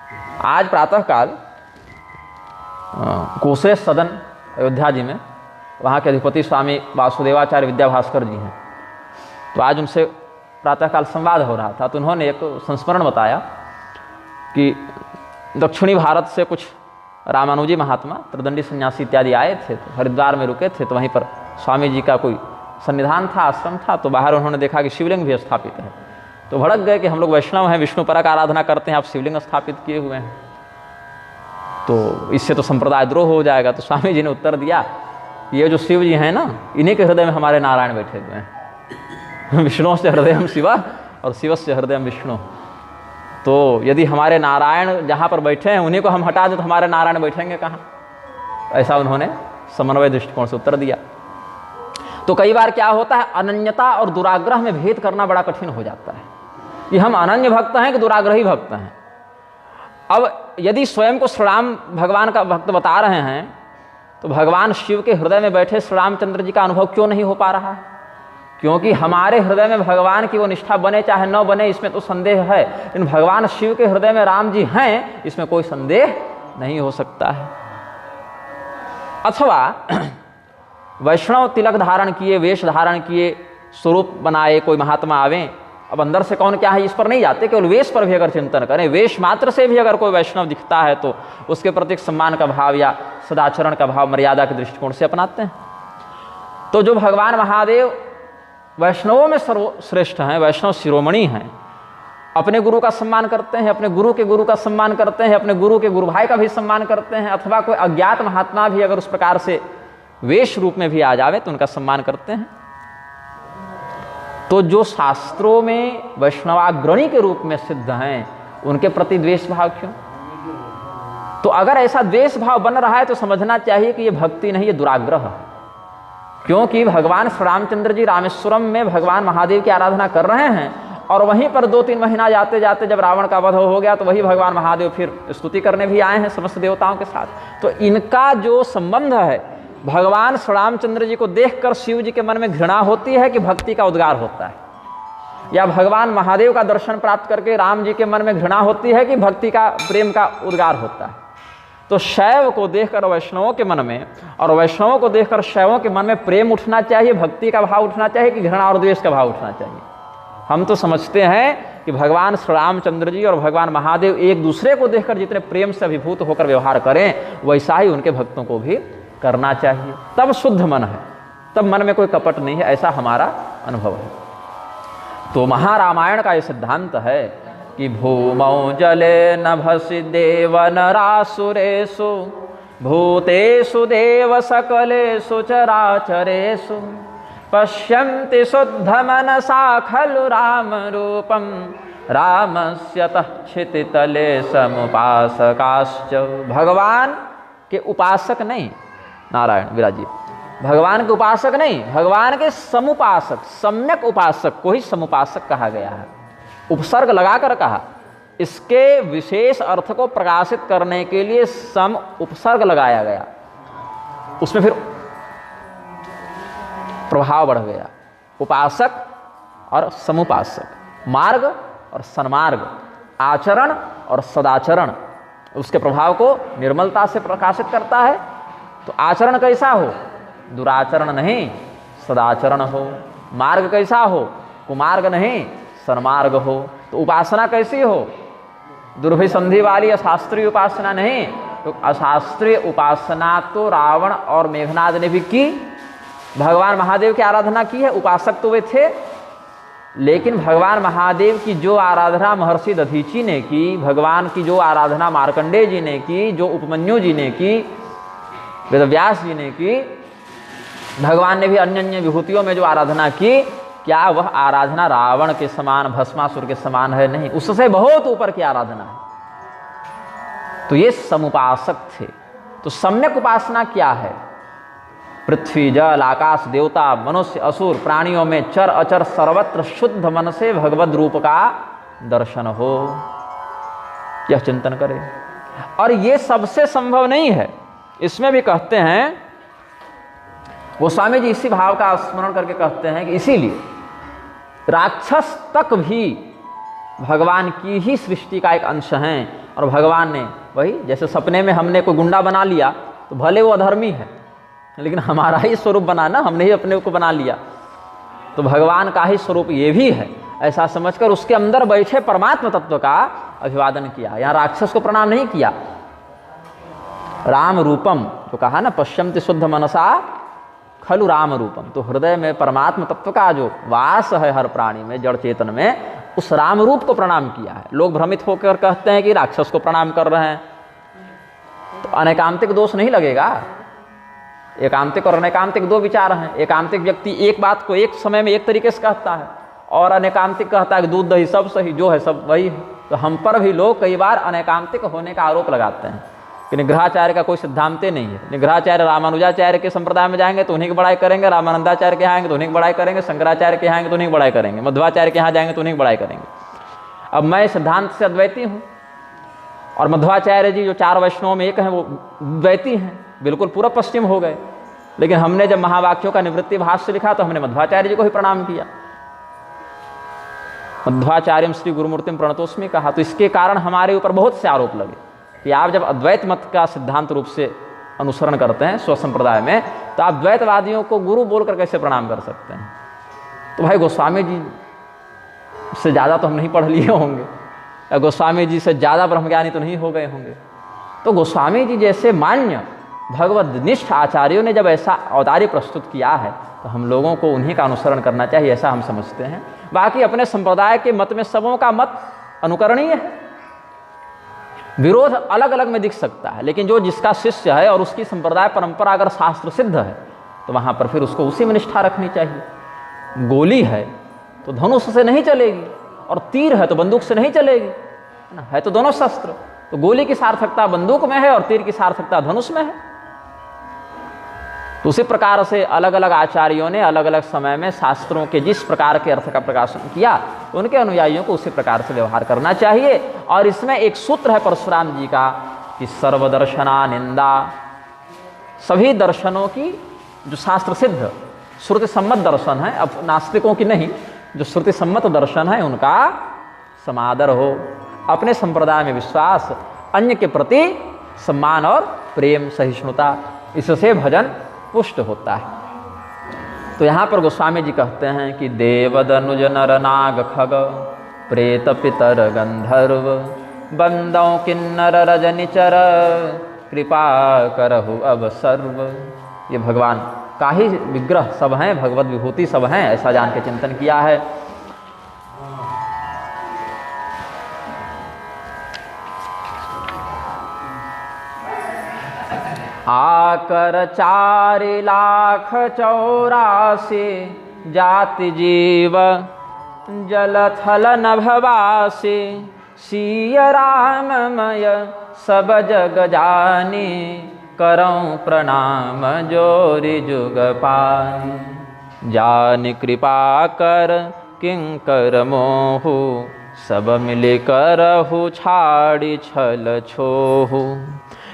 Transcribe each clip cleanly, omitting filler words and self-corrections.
आज प्रातःकाल कोशेश सदन अयोध्या जी में वहाँ के अधिपति स्वामी वासुदेवाचार्य विद्याभास्कर जी हैं। तो आज उनसे प्रातःकाल संवाद हो रहा था, तो उन्होंने एक संस्मरण बताया कि दक्षिणी भारत से कुछ रामानुजी महात्मा, त्रिदंडी सन्यासी इत्यादि आए थे, तो हरिद्वार में रुके थे। तो वहीं पर स्वामी जी का कोई सन्निधान था, आश्रम था। तो बाहर उन्होंने देखा कि शिवलिंग भी स्थापित है। तो भड़क गए कि हम लोग वैष्णव हैं, विष्णु परक आराधना करते हैं, आप शिवलिंग स्थापित किए हुए हैं, तो इससे तो संप्रदाय द्रोह हो जाएगा। तो स्वामी जी ने उत्तर दिया, ये जो शिव जी हैं ना, इन्हीं के हृदय में हमारे नारायण बैठे हुए हैं। विष्णु से हृदय शिवा और शिव से हृदय विष्णु। तो यदि हमारे नारायण जहाँ पर बैठे हैं उन्हीं को हम हटा दें तो हमारे नारायण बैठेंगे कहाँ? ऐसा उन्होंने समन्वय दृष्टिकोण से उत्तर दिया। तो कई बार क्या होता है, अनन्यता और दुराग्रह में भेद करना बड़ा कठिन हो जाता है कि हम अनन्य भक्त हैं कि दुराग्रही भक्त हैं। अब यदि स्वयं को श्री राम भगवान का भक्त बता रहे हैं, तो भगवान शिव के हृदय में बैठे श्री रामचंद्र जी का अनुभव क्यों नहीं हो पा रहा है? क्योंकि हमारे हृदय में भगवान की वो निष्ठा बने चाहे न बने, इसमें तो संदेह है, लेकिन भगवान शिव के हृदय में राम जी हैं, इसमें कोई संदेह नहीं हो सकता है। अथवा वैष्णव तिलक धारण किए, वेश धारण किए, स्वरूप बनाए, कोई महात्मा आवे, अब अंदर से कौन क्या है इस पर नहीं जाते, केवल वेश पर भी अगर चिंतन करें, वेश मात्र से भी अगर कोई वैष्णव दिखता है तो उसके प्रति सम्मान का भाव या सदाचरण का भाव, मर्यादा के दृष्टिकोण से अपनाते हैं। तो जो भगवान महादेव वैष्णवों में सर्वश्रेष्ठ हैं, वैष्णव शिरोमणि हैं, अपने गुरु का सम्मान करते हैं, अपने गुरु के गुरु का सम्मान करते हैं, अपने गुरु के गुरु भाई का भी सम्मान करते हैं, अथवा कोई अज्ञात महात्मा भी अगर उस प्रकार से वेश रूप में भी आ जावे तो उनका सम्मान करते हैं। तो जो शास्त्रों में वैष्णवाग्रणी के रूप में सिद्ध हैं, उनके प्रति द्वेष भाव क्यों? तो अगर ऐसा द्वेष भाव बन रहा है तो समझना चाहिए कि ये भक्ति नहीं, ये दुराग्रह है। क्योंकि भगवान श्री रामचंद्र जी रामेश्वरम में भगवान महादेव की आराधना कर रहे हैं, और वहीं पर 2-3 महीना जाते जाते जब रावण का वध हो गया तो वही भगवान महादेव फिर स्तुति करने भी आए हैं समस्त देवताओं के साथ। तो इनका जो संबंध है, भगवान श्री रामचंद्र जी को देखकर शिव जी के मन में घृणा होती है कि भक्ति का उद्गार होता है, या भगवान महादेव का दर्शन प्राप्त करके राम जी के मन में घृणा होती है कि भक्ति का, प्रेम का उद्गार होता है। तो शैव को देखकर वैष्णवों के मन में और वैष्णवों को देखकर शैवों के मन में प्रेम उठना चाहिए, भक्ति का भाव उठना चाहिए कि घृणा और द्वेष का भाव उठना चाहिए। हम तो समझते हैं कि भगवान श्री रामचंद्र जी और भगवान महादेव एक दूसरे को देखकर जितने प्रेम से अभिभूत होकर व्यवहार करें, वैसा ही उनके भक्तों को भी करना चाहिए। तब शुद्ध मन है, तब मन में कोई कपट नहीं है, ऐसा हमारा अनुभव है। तो महारामायण का ये सिद्धांत है कि भूमौ जले नभसि देव नरासुरेषु भूतेषु देव सकलेषु चराचरेषु पश्यन्ति शुद्ध मनसा खलु राम रूपम रामस्य तच्छितितले समुपासकाश्च। भगवान के उपासक नहीं, नारायण विराजी, भगवान के उपासक नहीं, भगवान के समुपासक, सम्यक उपासक को ही समुपासक कहा गया है। उपसर्ग लगाकर कहा, इसके विशेष अर्थ को प्रकाशित करने के लिए सम उपसर्ग लगाया गया, उसमें फिर प्रभाव बढ़ गया। उपासक और समुपासक, मार्ग और सन्मार्ग, आचरण और सदाचरण, उसके प्रभाव को निर्मलता से प्रकाशित करता है। तो आचरण कैसा हो? दुराचरण नहीं, सदाचरण हो। मार्ग कैसा हो? कुमार्ग नहीं, सन्मार्ग हो। तो उपासना कैसी हो? दुर्भिसंधि वाली अशास्त्रीय उपासना नहीं। तो अशास्त्रीय उपासना तो रावण और मेघनाद ने भी की, भगवान महादेव की आराधना की है, उपासक तो वे थे। लेकिन भगवान महादेव की जो आराधना महर्षि दधीची ने की, भगवान की जो आराधना मार्कंडेय जी ने की, जो उपमन्यु जी ने की, वेदव्यास जी ने की, भगवान ने भी अन्य अन्य विभूतियों में जो आराधना की, क्या वह आराधना रावण के समान, भस्मासुर के समान है? नहीं, उससे बहुत ऊपर की आराधना है। तो ये समुपासक थे। तो सम्यक उपासना क्या है? पृथ्वी, जल, आकाश, देवता, मनुष्य, असुर, प्राणियों में चर अचर सर्वत्र शुद्ध मन से भगवद रूप का दर्शन हो, यह चिंतन करें। और ये सबसे संभव नहीं है। इसमें भी कहते हैं, गोस्वामी जी इसी भाव का स्मरण करके कहते हैं कि इसीलिए राक्षस तक भी भगवान की ही सृष्टि का एक अंश हैं, और भगवान ने वही, जैसे सपने में हमने कोई गुंडा बना लिया तो भले वो अधर्मी है, लेकिन हमारा ही स्वरूप बना ना, हमने ही अपने को बना लिया, तो भगवान का ही स्वरूप ये भी है, ऐसा समझकर उसके अंदर बैठे परमात्मा तत्व का अभिवादन किया। यहाँ राक्षस को प्रणाम नहीं किया। राम रूपम जो कहा ना, पश्यन्ति शुद्ध मनसा खलु राम रूपम, तो हृदय में परमात्मा तत्व का जो वास है हर प्राणी में, जड़ चेतन में, उस राम रूप को प्रणाम किया है। लोग भ्रमित होकर कहते हैं कि राक्षस को प्रणाम कर रहे हैं, तो अनैकांतिक दोष नहीं लगेगा। एकांतिक और अनैकांतिक दो विचार हैं। एकांतिक व्यक्ति एक बात को एक समय में एक तरीके से कहता है, और अनैकांतिक कहता है कि दूध दही सब सही, जो है सब वही है। तो हम पर भी लोग कई बार अनैकांतिक होने का आरोप लगाते हैं कि निग्रहाचार्य का कोई सिद्धांत नहीं है। निग्रहाचार्य रामानुजाचार्य के संप्रदाय में जाएंगे तो उन्हीं की बड़ाई करेंगे, रामानंदाचार्य के यहाँ आएंगे तो उन्हीं की बड़ाई करेंगे, शंकराचार्य के यहाँ आएंगे तो उन्हीं की बड़ाई करेंगे, मध्वाचार्य के यहाँ जाएंगे तो उन्हीं की बड़ाई करेंगे। अब मैं सिद्धांत से अद्वैती हूँ, और मध्वाचार्य जी जो 4 वैष्णवों में एक हैं वो द्वैती हैं, बिल्कुल पूर्व पश्चिम हो गए। लेकिन हमने जब महावाक्यों का निवृत्ति भाष्य लिखा तो हमने मध्वाचार्य जी को ही प्रणाम किया। मध्वाचार्यम श्री गुरुमूर्तिम प्रणतोस्मि कहा। तो इसके कारण हमारे ऊपर बहुत से आरोप लगे कि आप जब अद्वैत मत का सिद्धांत रूप से अनुसरण करते हैं स्वसंप्रदाय में, तो आप द्वैतवादियों को गुरु बोलकर कैसे प्रणाम कर सकते हैं। तो भाई गोस्वामी जी से ज़्यादा तो हम नहीं पढ़ लिए होंगे, या गोस्वामी जी से ज़्यादा ब्रह्मज्ञानी तो नहीं हो गए होंगे। तो गोस्वामी जी जैसे मान्य भगवदनिष्ठ आचार्यों ने जब ऐसा औदार्य प्रस्तुत किया है, तो हम लोगों को उन्हीं का अनुसरण करना चाहिए, ऐसा हम समझते हैं। बाकी अपने संप्रदाय के मत में सबों का मत अनुकरणीय है, विरोध अलग अलग में दिख सकता है, लेकिन जो जिसका शिष्य है और उसकी संप्रदाय परंपरा अगर शास्त्र सिद्ध है, तो वहाँ पर फिर उसको उसी में निष्ठा रखनी चाहिए। गोली है तो धनुष से नहीं चलेगी, और तीर है तो बंदूक से नहीं चलेगी, है तो दोनों शस्त्र। तो गोली की सार्थकता बंदूक में है और तीर की सार्थकता धनुष में है। तो उसी प्रकार से अलग अलग आचार्यों ने अलग अलग समय में शास्त्रों के जिस प्रकार के अर्थ का प्रकाशन किया, तो उनके अनुयायियों को उसी प्रकार से व्यवहार करना चाहिए। और इसमें एक सूत्र है परशुराम जी का कि सर्वदर्शना निंदा, सभी दर्शनों की जो शास्त्र सिद्ध श्रुति सम्मत दर्शन है, अब नास्तिकों की नहीं, जो श्रुति सम्मत दर्शन है उनका समादर हो, अपने संप्रदाय में विश्वास, अन्य के प्रति सम्मान और प्रेम सहिष्णुता, इससे भजन पुष्ट होता है। तो यहाँ पर गोस्वामी जी कहते हैं कि देवदनुज नर नाग खग प्रेत पितर गंधर्व बंदों किन्नर रजनिचर कृपा करहु अब सर्व। ये भगवान का ही विग्रह सब हैं, भगवत विभूति सब हैं, ऐसा जान के चिंतन किया है। आकर 4,84,000 जाति जीव जलथल नभवासी, सिय राममय सब जग जानी, करऊं प्रणाम जोरि जुग पानी। जान कृपा कर किंकर मोहु, सब मिल करहु छाड़ी छल छोहु।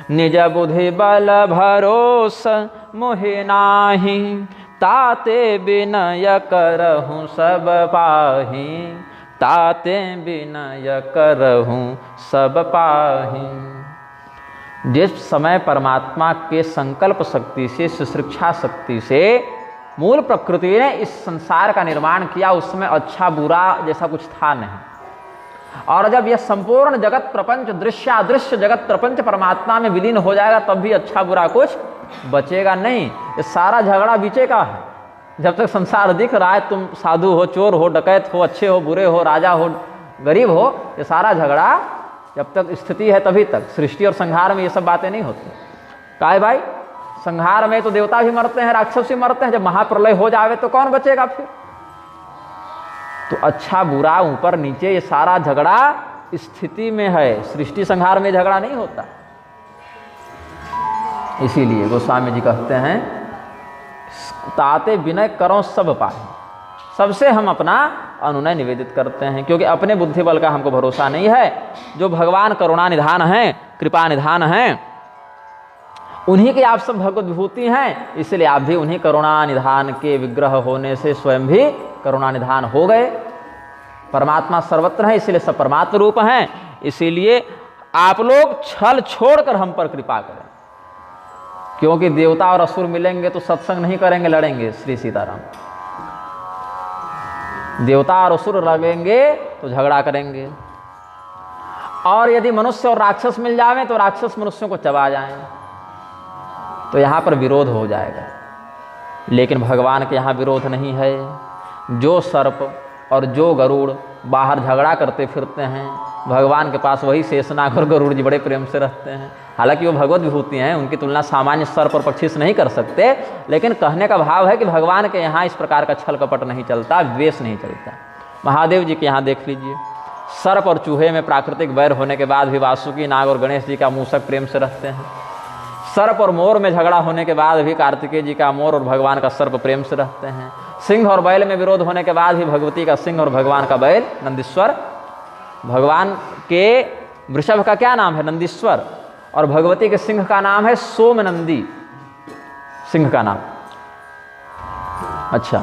निज बुद्धि बल भरोस मोहि नाही, ताते विनय करहूँ सब पाही, ताते विनय करहूँ सब पाही। जिस समय परमात्मा के संकल्प शक्ति से, सुशिक्षा शक्ति से मूल प्रकृति ने इस संसार का निर्माण किया, उसमें अच्छा बुरा जैसा कुछ था नहीं। और जब यह संपूर्ण जगत प्रपंच, दृश्य अदृश्य जगत प्रपंच परमात्मा में विलीन हो जाएगा, तब भी अच्छा बुरा कुछ बचेगा नहीं। ये सारा झगड़ा बीचे का है। जब तक संसार दिख रहा है, तुम साधु हो, चोर हो, डकैत हो, अच्छे हो, बुरे हो, राजा हो, गरीब हो, ये सारा झगड़ा जब तक स्थिति है तभी तक। सृष्टि और संहार में ये सब बातें नहीं होती। काहे भाई, संहार में तो देवता भी मरते हैं, राक्षस भी मरते हैं, जब महाप्रलय हो जावे तो कौन बचेगा फिर। तो अच्छा बुरा ऊपर नीचे ये सारा झगड़ा स्थिति में है, सृष्टि संहार में झगड़ा नहीं होता। इसीलिए गोस्वामी जी कहते हैं ताते विनय करो सब पाए, सबसे हम अपना अनुनय निवेदित करते हैं, क्योंकि अपने बुद्धि बल का हमको भरोसा नहीं है। जो भगवान करुणा निधान हैं, कृपा निधान हैं, उन्हीं के आप सब भगवत विभूति हैं, इसलिए आप भी उन्हीं करुणा निधान के विग्रह होने से स्वयं भी करुणा निधान हो गए। परमात्मा सर्वत्र है, इसलिए सब परमात्मा रूप हैं। इसीलिए आप लोग छल छोड़कर हम पर कृपा करें, क्योंकि देवता और असुर मिलेंगे तो सत्संग नहीं करेंगे, लड़ेंगे। श्री सीताराम। देवता और असुर लगेंगे तो झगड़ा करेंगे, और यदि मनुष्य और राक्षस मिल जावे तो राक्षस मनुष्यों को चबा जाएं, तो यहाँ पर विरोध हो जाएगा। लेकिन भगवान के यहाँ विरोध नहीं है। जो सर्प और जो गरुड़ बाहर झगड़ा करते फिरते हैं, भगवान के पास वही शेषनाग और गरुड़ जी बड़े प्रेम से रहते हैं। हालांकि वो भगवत विभूति हैं, उनकी तुलना सामान्य सर्प और पक्षी से नहीं कर सकते, लेकिन कहने का भाव है कि भगवान के यहाँ इस प्रकार का छल कपट नहीं चलता, द्वेष नहीं चलता। महादेव जी के यहाँ देख लीजिए, सर्प और चूहे में प्राकृतिक वैर होने के बाद भी वासुकी नाग और गणेश जी का मूषक प्रेम से रहते हैं। सर्प और मोर में झगड़ा होने के बाद भी कार्तिकेय जी का मोर और भगवान का सर्प प्रेम से रहते हैं। सिंह और बैल में विरोध होने के बाद भी भगवती का सिंह और भगवान का बैल नंदीश्वर। भगवान के वृषभ का क्या नाम है? नंदीश्वर। और भगवती के सिंह का नाम है सोमनंदी, सिंह का नाम। अच्छा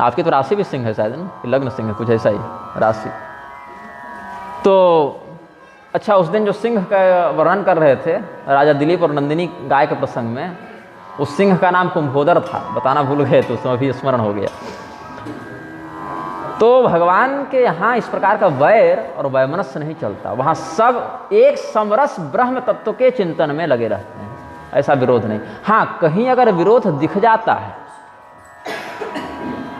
आपकी तो राशि भी सिंह है शायद ना, लग्न सिंह है, कुछ ऐसा ही राशि। तो अच्छा, उस दिन जो सिंह का वर्णन कर रहे थे राजा दिलीप और नंदिनी गाय के प्रसंग में, उस सिंह का नाम कुंभोदर था, बताना भूल गए तो उसमें भी स्मरण हो गया। तो भगवान के यहाँ इस प्रकार का वैर और वैमनस्य नहीं चलता, वहाँ सब एक समरस ब्रह्म तत्व के चिंतन में लगे रहते हैं, ऐसा विरोध नहीं। हाँ, कहीं अगर विरोध दिख जाता है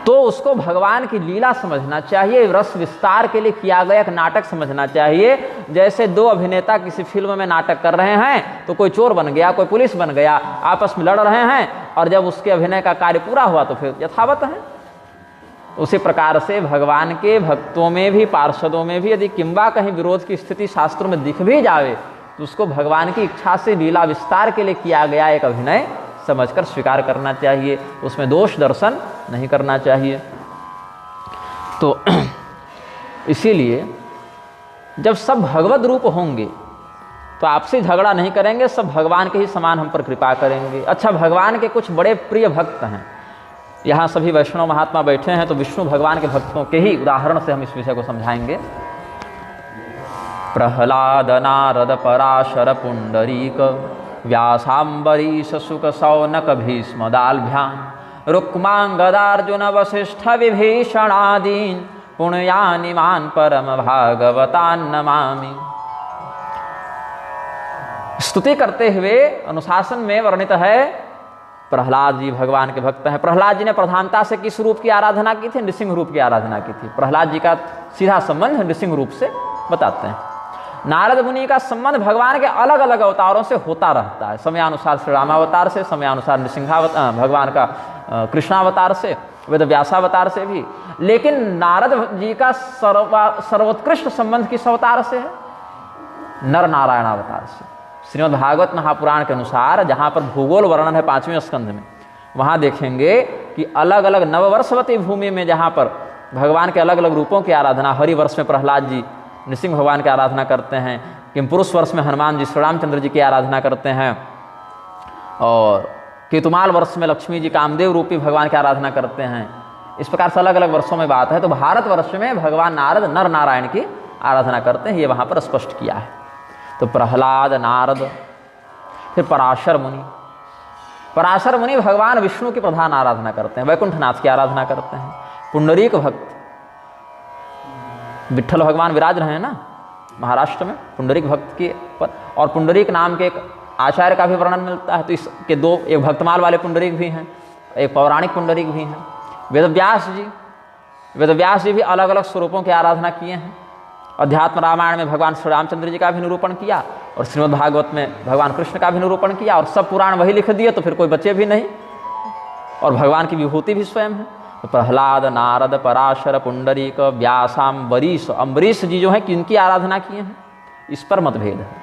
तो उसको भगवान की लीला समझना चाहिए, रस विस्तार के लिए किया गया एक नाटक समझना चाहिए। जैसे दो अभिनेता किसी फिल्म में नाटक कर रहे हैं, तो कोई चोर बन गया, कोई पुलिस बन गया, आपस में लड़ रहे हैं, और जब उसके अभिनय का कार्य पूरा हुआ तो फिर यथावत है। उसी प्रकार से भगवान के भक्तों में भी, पार्षदों में भी यदि किंबा कहीं विरोध की स्थिति शास्त्रों में दिख भी जावे, तो उसको भगवान की इच्छा से लीला विस्तार के लिए किया गया एक अभिनय समझकर स्वीकार करना चाहिए, उसमें दोष दर्शन नहीं करना चाहिए। तो इसीलिए जब सब भगवत रूप होंगे तो आपसे झगड़ा नहीं करेंगे, सब भगवान के ही समान हम पर कृपा करेंगे। अच्छा, भगवान के कुछ बड़े प्रिय भक्त हैं, यहाँ सभी वैष्णव महात्मा बैठे हैं, तो विष्णु भगवान के भक्तों के ही उदाहरण से हम इस विषय को समझाएंगे। प्रहलाद नारद पराशर पुंडरीक व्यासाम्बरीश शुक शौनक भीष्म दाल्भ्याम रुक्मांगदार्जुन वसिष्ठ विभीषणादीन पुण्यानिमान परम भागवतान नमामि। स्तुति करते हुए अनुशासन में वर्णित है, प्रहलाद जी भगवान के भक्त हैं। प्रहलाद जी ने प्रधानता से किस रूप की आराधना की थी? नृसिंह रूप की आराधना की थी। प्रहलाद जी का सीधा संबंध नृसिंह रूप से बताते हैं। नारद मुनि का संबंध भगवान के अलग अलग अवतारों से होता रहता है, समयानुसार श्री रामावतार से, समयानुसार नृसिंहावतार भगवान का कृष्णावतार से, वेद व्यासावतार से भी। लेकिन नारद जी का सर्वोत्कृष्ट संबंध किस अवतार से है? नर नारायण अवतार से। श्रीमद् भागवत महापुराण के अनुसार, जहाँ पर भूगोल वर्णन है 5वें स्कंध में, वहाँ देखेंगे कि अलग अलग नववर्षवती भूमि में जहाँ पर भगवान के अलग अलग रूपों की आराधना, हरि वर्ष में प्रहलाद जी नृसिंह भगवान की आराधना करते हैं, किमपुरुष वर्ष में हनुमान जी श्री रामचंद्र जी की आराधना करते हैं, और केतुमाल वर्ष में लक्ष्मी जी कामदेव रूपी भगवान की आराधना करते हैं। इस प्रकार से अलग अलग वर्षों में बात है। तो भारत वर्ष में भगवान नारद नर नारायण की आराधना करते हैं, ये वहाँ पर स्पष्ट किया है। तो प्रहलाद, नारद, फिर पराशर मुनि। पराशर मुनि भगवान विष्णु की प्रधान आराधना करते हैं, वैकुंठनाथ की आराधना करते हैं। पुंडरीक भक्त, विट्ठल भगवान विराज रहे हैं ना महाराष्ट्र में, पुंडरीक भक्त के पर। और पुंडरीक नाम के एक आचार्य का भी वर्णन मिलता है। तो इसके दो, एक भक्तमाल वाले पुंडरीक भी हैं, एक पौराणिक पुंडरीक भी हैं। वेदव्यास जी भी अलग अलग स्वरूपों की आराधना किए हैं। अध्यात्म रामायण में भगवान श्री रामचंद्र जी का भी निरूपण किया, और श्रीमद् भागवत में भगवान कृष्ण का भी निरूपण किया, और सब पुराण वही लिख दिए, तो फिर कोई बचे भी नहीं, और भगवान की विभूति भी स्वयं है। तो प्रहलाद, नारद, पराशर, पुंडरीक, व्यासाम्बरीश, अम्बरीश जी जो हैं किनकी आराधना किए हैं, इस पर मतभेद है।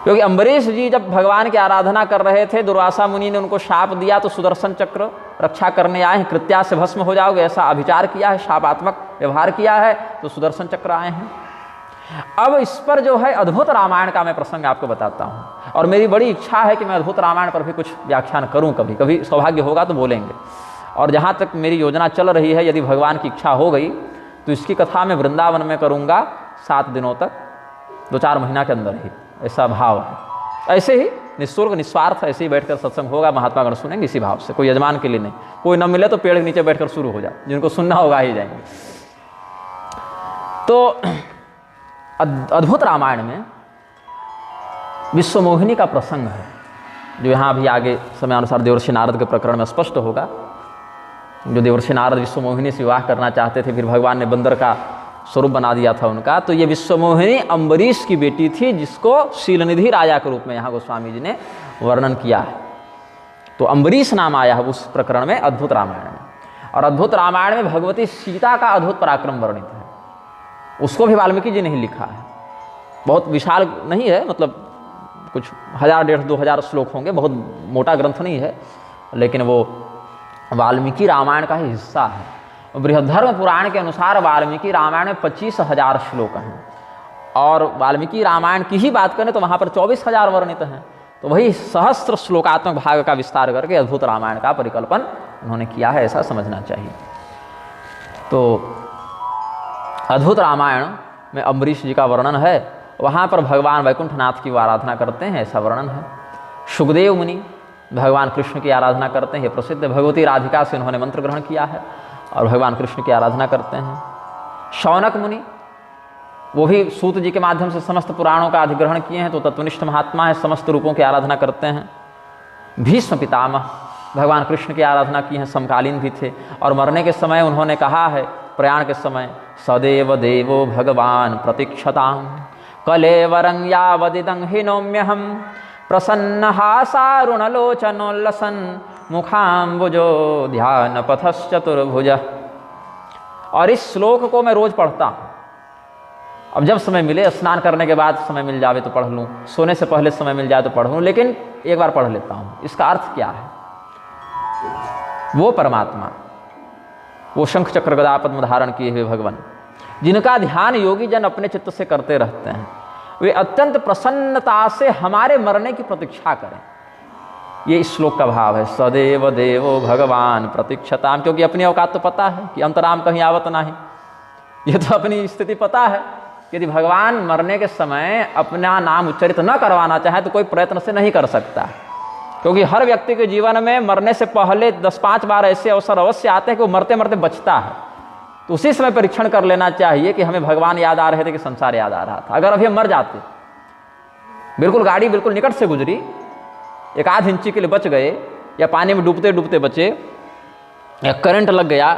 क्योंकि अम्बरीश जी जब भगवान की आराधना कर रहे थे, दुर्वासा मुनि ने उनको शाप दिया, तो सुदर्शन चक्र रक्षा करने आए हैं, कृत्या से भस्म हो जाओगे, ऐसा अभिचार किया है, शापात्मक व्यवहार किया है, तो सुदर्शन चक्र आए हैं। अब इस पर जो है अद्भुत रामायण का मैं प्रसंग आपको बताता हूँ, और मेरी बड़ी इच्छा है कि मैं अद्भुत रामायण पर भी कुछ व्याख्यान करूँ, कभी कभी सौभाग्य होगा तो बोलेंगे। और जहाँ तक मेरी योजना चल रही है, यदि भगवान की इच्छा हो गई तो इसकी कथा मैं वृंदावन में करूँगा, 7 दिनों तक, 2-4 महीना के अंदर ही, ऐसा भाव है। ऐसे ही निःशुल्क निस्वार्थ ऐसे ही बैठकर सत्संग होगा, महात्मागण सुनेंगे इसी भाव से, कोई यजमान के लिए नहीं। कोई न मिले तो पेड़ के नीचे बैठकर शुरू हो जाओ, जिनको सुनना होगा ही जाएंगे। तो अद्भुत रामायण में विश्वमोहिनी का प्रसंग है, जो यहाँ भी आगे समयानुसार देवर्षि नारद के प्रकरण में स्पष्ट होगा। जो देवर्षि नारद विश्वमोहिनी से विवाह करना चाहते थे, फिर भगवान ने बंदर का स्वरूप बना दिया था उनका। तो ये विश्वमोहिनी अम्बरीश की बेटी थी, जिसको शीलनिधि राजा के रूप में यहाँ गोस्वामी जी ने वर्णन किया है। तो अम्बरीश नाम आया है उस प्रकरण में, अद्भुत रामायण में। और अद्भुत रामायण में भगवती सीता का अद्भुत पराक्रम वर्णित है, उसको भी वाल्मीकि जी ने ही लिखा है। बहुत विशाल नहीं है, मतलब कुछ 1000-1500-2000 श्लोक होंगे, बहुत मोटा ग्रंथ नहीं है, लेकिन वो वाल्मीकि रामायण का ही हिस्सा है। बृहद्धर्म पुराण के अनुसार वाल्मीकि रामायण में 25,000 श्लोक हैं, और वाल्मीकि रामायण की ही बात करें तो वहाँ पर 24,000 वर्णित हैं। तो वही सहस्त्र श्लोकात्मक भाग का विस्तार करके अद्भुत रामायण का परिकल्पन उन्होंने किया है, ऐसा समझना चाहिए। तो अद्भुत रामायण में अम्बरीश जी का वर्णन है, वहाँ पर भगवान वैकुंठनाथ की आराधना करते हैं, ऐसा वर्णन है। सुखदेव मुनि भगवान कृष्ण की आराधना करते हैं, प्रसिद्ध भगवती राधिका से उन्होंने मंत्र ग्रहण किया है और भगवान कृष्ण की आराधना करते हैं। शौनक मुनि, वो भी सूत जी के माध्यम से समस्त पुराणों का अधिग्रहण किए हैं, तो तत्वनिष्ठ महात्मा है, समस्त रूपों की आराधना करते हैं। भीष्म पितामह भगवान कृष्ण की आराधना की है, समकालीन भी थे, और मरने के समय उन्होंने कहा है, प्रयाण के समय, सदैव देवो भगवान प्रतीक्षताम कलेवरं यावदिदं हिनोम्यहम प्रसन्नहासारुणलोचनोल्लसन् मुखाम्बुजो ध्यान पथश्चतुर्भुज। और इस श्लोक को मैं रोज पढ़ता हूँ। अब जब समय मिले, स्नान करने के बाद समय मिल जावे तो पढ़ लूँ, सोने से पहले समय मिल जाए तो पढ़ लूँ, लेकिन एक बार पढ़ लेता हूँ। इसका अर्थ क्या है? वो परमात्मा, वो शंख चक्र गदा पद्म धारण किए हुए भगवान, जिनका ध्यान योगी जन अपने चित्त से करते रहते हैं, वे अत्यंत प्रसन्नता से हमारे मरने की प्रतीक्षा करें। ये इस श्लोक का भाव है, सदैव देवो भगवान प्रतीक्षताम। क्योंकि अपनी औकात तो पता है कि अंतराम कहीं आवत नहीं, ये तो अपनी स्थिति पता है। यदि भगवान मरने के समय अपना नाम उच्चरित न करवाना चाहे तो कोई प्रयत्न से नहीं कर सकता, क्योंकि हर व्यक्ति के जीवन में मरने से पहले 10-5 बार ऐसे अवसर अवश्य आते हैं कि वो मरते मरते बचता है। तो उसी समय परीक्षण कर लेना चाहिए कि हमें भगवान याद आ रहे थे कि संसार याद आ रहा था। अगर अभी हम मर जाते, बिल्कुल गाड़ी बिल्कुल निकट से गुजरी, 1/2 इंची के लिए बच गए, या पानी में डूबते डूबते बचे, या करंट लग गया।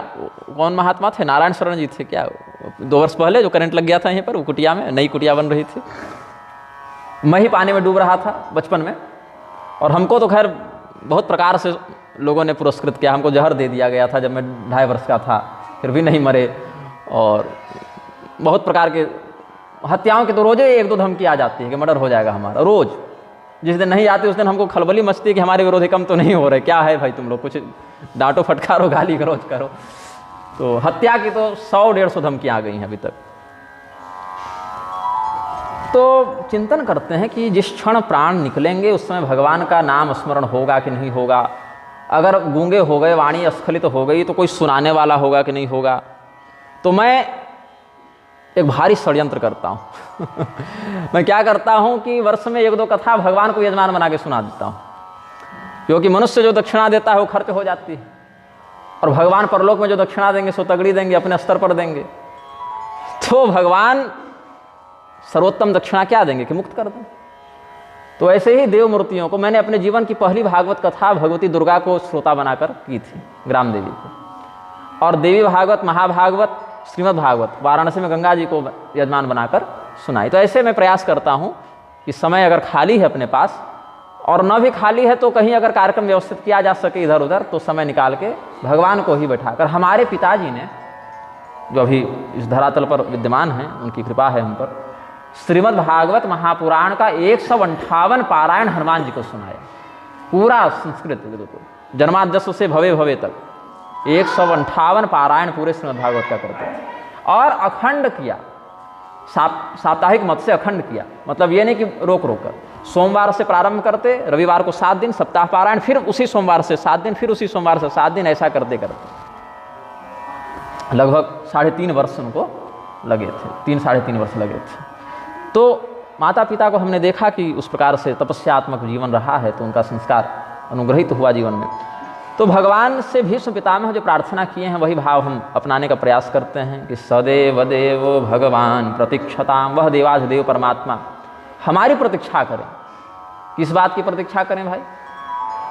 कौन महात्मा थे? नारायण शरण जी थे क्या? 2 वर्ष पहले जो करंट लग गया था यहीं पर, वो कुटिया में, नई कुटिया बन रही थी, मैं ही पानी में डूब रहा था बचपन में। और हमको तो खैर बहुत प्रकार से लोगों ने पुरस्कृत किया, हमको जहर दे दिया गया था जब मैं 2.5 वर्ष का था, फिर भी नहीं मरे। और बहुत प्रकार के हत्याओं के तो रोज़ 1-2 धमकी आ जाती है कि मर्डर हो जाएगा हमारा, रोज़। जिस दिन नहीं आती उस दिन हमको खलबली मचती है कि हमारे विरोधी कम तो नहीं हो रहे, क्या है भाई तुम लोग, कुछ डांटो फटकारो, गाली गलौज करो। तो हत्या की तो 100-150 धमकियाँ आ गई हैं अभी तक। तो चिंतन करते हैं कि जिस क्षण प्राण निकलेंगे उस समय भगवान का नाम स्मरण होगा कि नहीं होगा। अगर गूंगे हो गए, वाणी स्खलित हो गई, तो कोई सुनाने वाला होगा कि नहीं होगा। तो मैं एक भारी षड्यंत्र करता हूँ मैं क्या करता हूँ कि वर्ष में 1-2 कथा भगवान को यजमान बना के सुना देता हूँ, क्योंकि मनुष्य जो दक्षिणा देता है वो खर्च हो जाती है, और भगवान परलोक में जो दक्षिणा देंगे सो तगड़ी देंगे, अपने स्तर पर देंगे। तो भगवान सर्वोत्तम दक्षिणा क्या देंगे कि मुक्त कर दें। तो ऐसे ही देव मूर्तियों को मैंने अपने जीवन की पहली भागवत कथा भगवती दुर्गा को श्रोता बनाकर की थी, ग्राम देवी को, और देवी भागवत, महाभागवत, श्रीमद् भागवत वाराणसी में गंगा जी को यजमान बनाकर सुनाई। तो ऐसे मैं प्रयास करता हूँ कि समय अगर खाली है अपने पास, और न भी खाली है तो कहीं अगर कार्यक्रम व्यवस्थित किया जा सके इधर उधर, तो समय निकाल के भगवान को ही बैठाकर। हमारे पिताजी ने, जो अभी इस धरातल पर विद्यमान हैं, उनकी कृपा है हम पर, श्रीमद् भागवत महापुराण का 158 पारायण हनुमान जी को सुनाया, पूरा संस्कृत, जन्माद्यस्व से भवे भवे तक 158 पारायण पूरे श्रीमद् भागवत का करते हैं। और अखंड किया, साप्ताहिक मत से अखंड किया, मतलब ये नहीं कि रोक रोक कर, सोमवार से प्रारंभ करते, रविवार को 7 दिन सप्ताह पारायण, फिर उसी सोमवार से 7 दिन, फिर उसी सोमवार से 7 दिन, ऐसा करते करते लगभग 3.5 वर्ष उनको लगे थे, 3 साढ़े 3 वर्ष लगे थे। तो माता पिता को हमने देखा कि उस प्रकार से तपस्यात्मक जीवन रहा है, तो उनका संस्कार अनुग्रहित हुआ जीवन में। तो भगवान से भीष्म पितामह जो प्रार्थना किए हैं वही भाव हम अपनाने का प्रयास करते हैं कि सदैव देवो भगवान प्रतीक्षताम, वह देवाधिदेव परमात्मा हमारी प्रतीक्षा करें। किस बात की प्रतीक्षा करें भाई?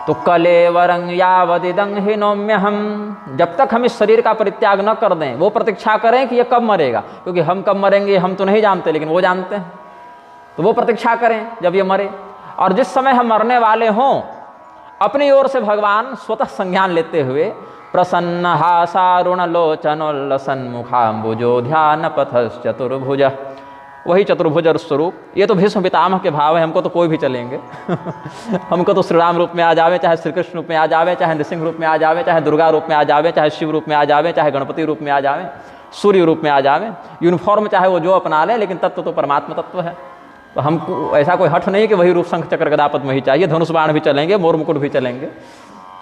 तो कलेवरं यावदिदं हि नौम्य, हम जब तक हम इस शरीर का परित्याग न कर दें वो प्रतीक्षा करें कि ये कब मरेगा, क्योंकि हम कब मरेंगे हम तो नहीं जानते, लेकिन वो जानते हैं। तो वो प्रतीक्षा करें जब ये मरे, और जिस समय हम मरने वाले हों अपनी ओर से भगवान स्वतः संज्ञान लेते हुए प्रसन्न हासारुण लोचनोल्लसन्मुखाम्बुजो ध्यान पथश्चतुर्भुज, वही चतुर्भुज स्वरूप। ये तो भीष्म पितामह के भाव है, हमको तो कोई भी चलेंगे हमको तो श्री राम रूप में आ जावे, चाहे श्री कृष्ण रूप में आ जावे, चाहे नृसिंह रूप में आ जावे, चाहे दुर्गा रूप में आ जावे, चाहे शिव रूप में आ जावे, चाहे गणपति रूप में आ जावे, सूर्य रूप में आ जावे, यूनिफॉर्म चाहे वो जो अपना लें, लेकिन तत्व तो परमात्मा तत्व है। तो हमको ऐसा कोई हठ नहीं कि वही रूप शंख चक्र गदा पद्म ही चाहिए, धनुष बाण भी चलेंगे, मोर मुकुट भी चलेंगे,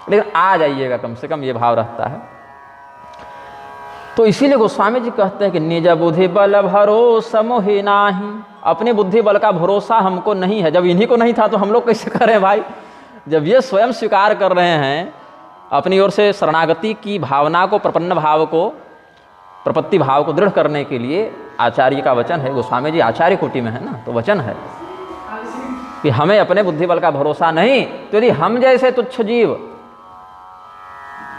लेकिन आ जाइएगा कम से कम, ये भाव रहता है। तो इसीलिए गोस्वामी जी कहते हैं कि निज बुद्धि बल भरोसा मोहि नाही, अपने बुद्धि बल का भरोसा हमको नहीं है। जब इन्हीं को नहीं था तो हम लोग कैसे करें भाई? जब ये स्वयं स्वीकार कर रहे हैं अपनी ओर से शरणागति की भावना को, प्रपन्न भाव को, प्रपत्ति भाव को दृढ़ करने के लिए आचार्य का वचन है, गोस्वामी जी आचार्य कोटि में है ना, तो वचन है कि हमें अपने बुद्धि बल का भरोसा नहीं। तो यदि हम जैसे तुच्छ जीव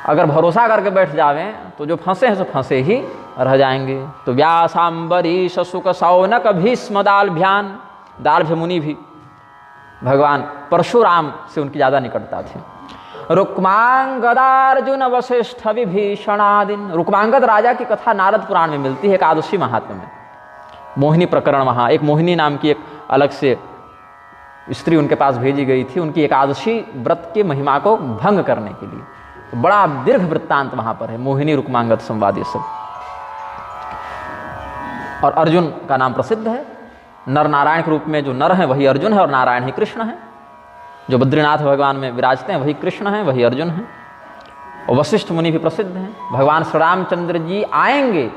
अगर भरोसा करके बैठ जावें तो जो फंसे हैं सो फंसे ही रह जाएंगे। तो व्यासाम्बरीश शुक सौनक भीष्म दाल्भ्यान, दाल्भ्य मुनि भी भगवान परशुराम से उनकी ज़्यादा निकटता थी। रुक्मांगदार्जुन वशिष्ठ विभीषणादिन, रुक्मांगद राजा की कथा नारद पुराण में मिलती है, एकादशी महात्म्य में। मोहिनी प्रकरण, वहाँ एक मोहिनी नाम की एक अलग से स्त्री उनके पास भेजी गई थी, उनकी एकादशी व्रत की महिमा को भंग करने के लिए। तो बड़ा दीर्घ वृत्तांत वहाँ पर है, मोहिनी रुक्मांगद संवाद ये सब। और अर्जुन का नाम प्रसिद्ध है, नर नारायण के रूप में जो नर हैं वही अर्जुन है और नारायण ही कृष्ण है। जो बद्रीनाथ भगवान में विराजते हैं वही कृष्ण हैं, वही अर्जुन हैं। और वशिष्ठ मुनि भी प्रसिद्ध हैं। भगवान श्री रामचंद्र जी आएंगे,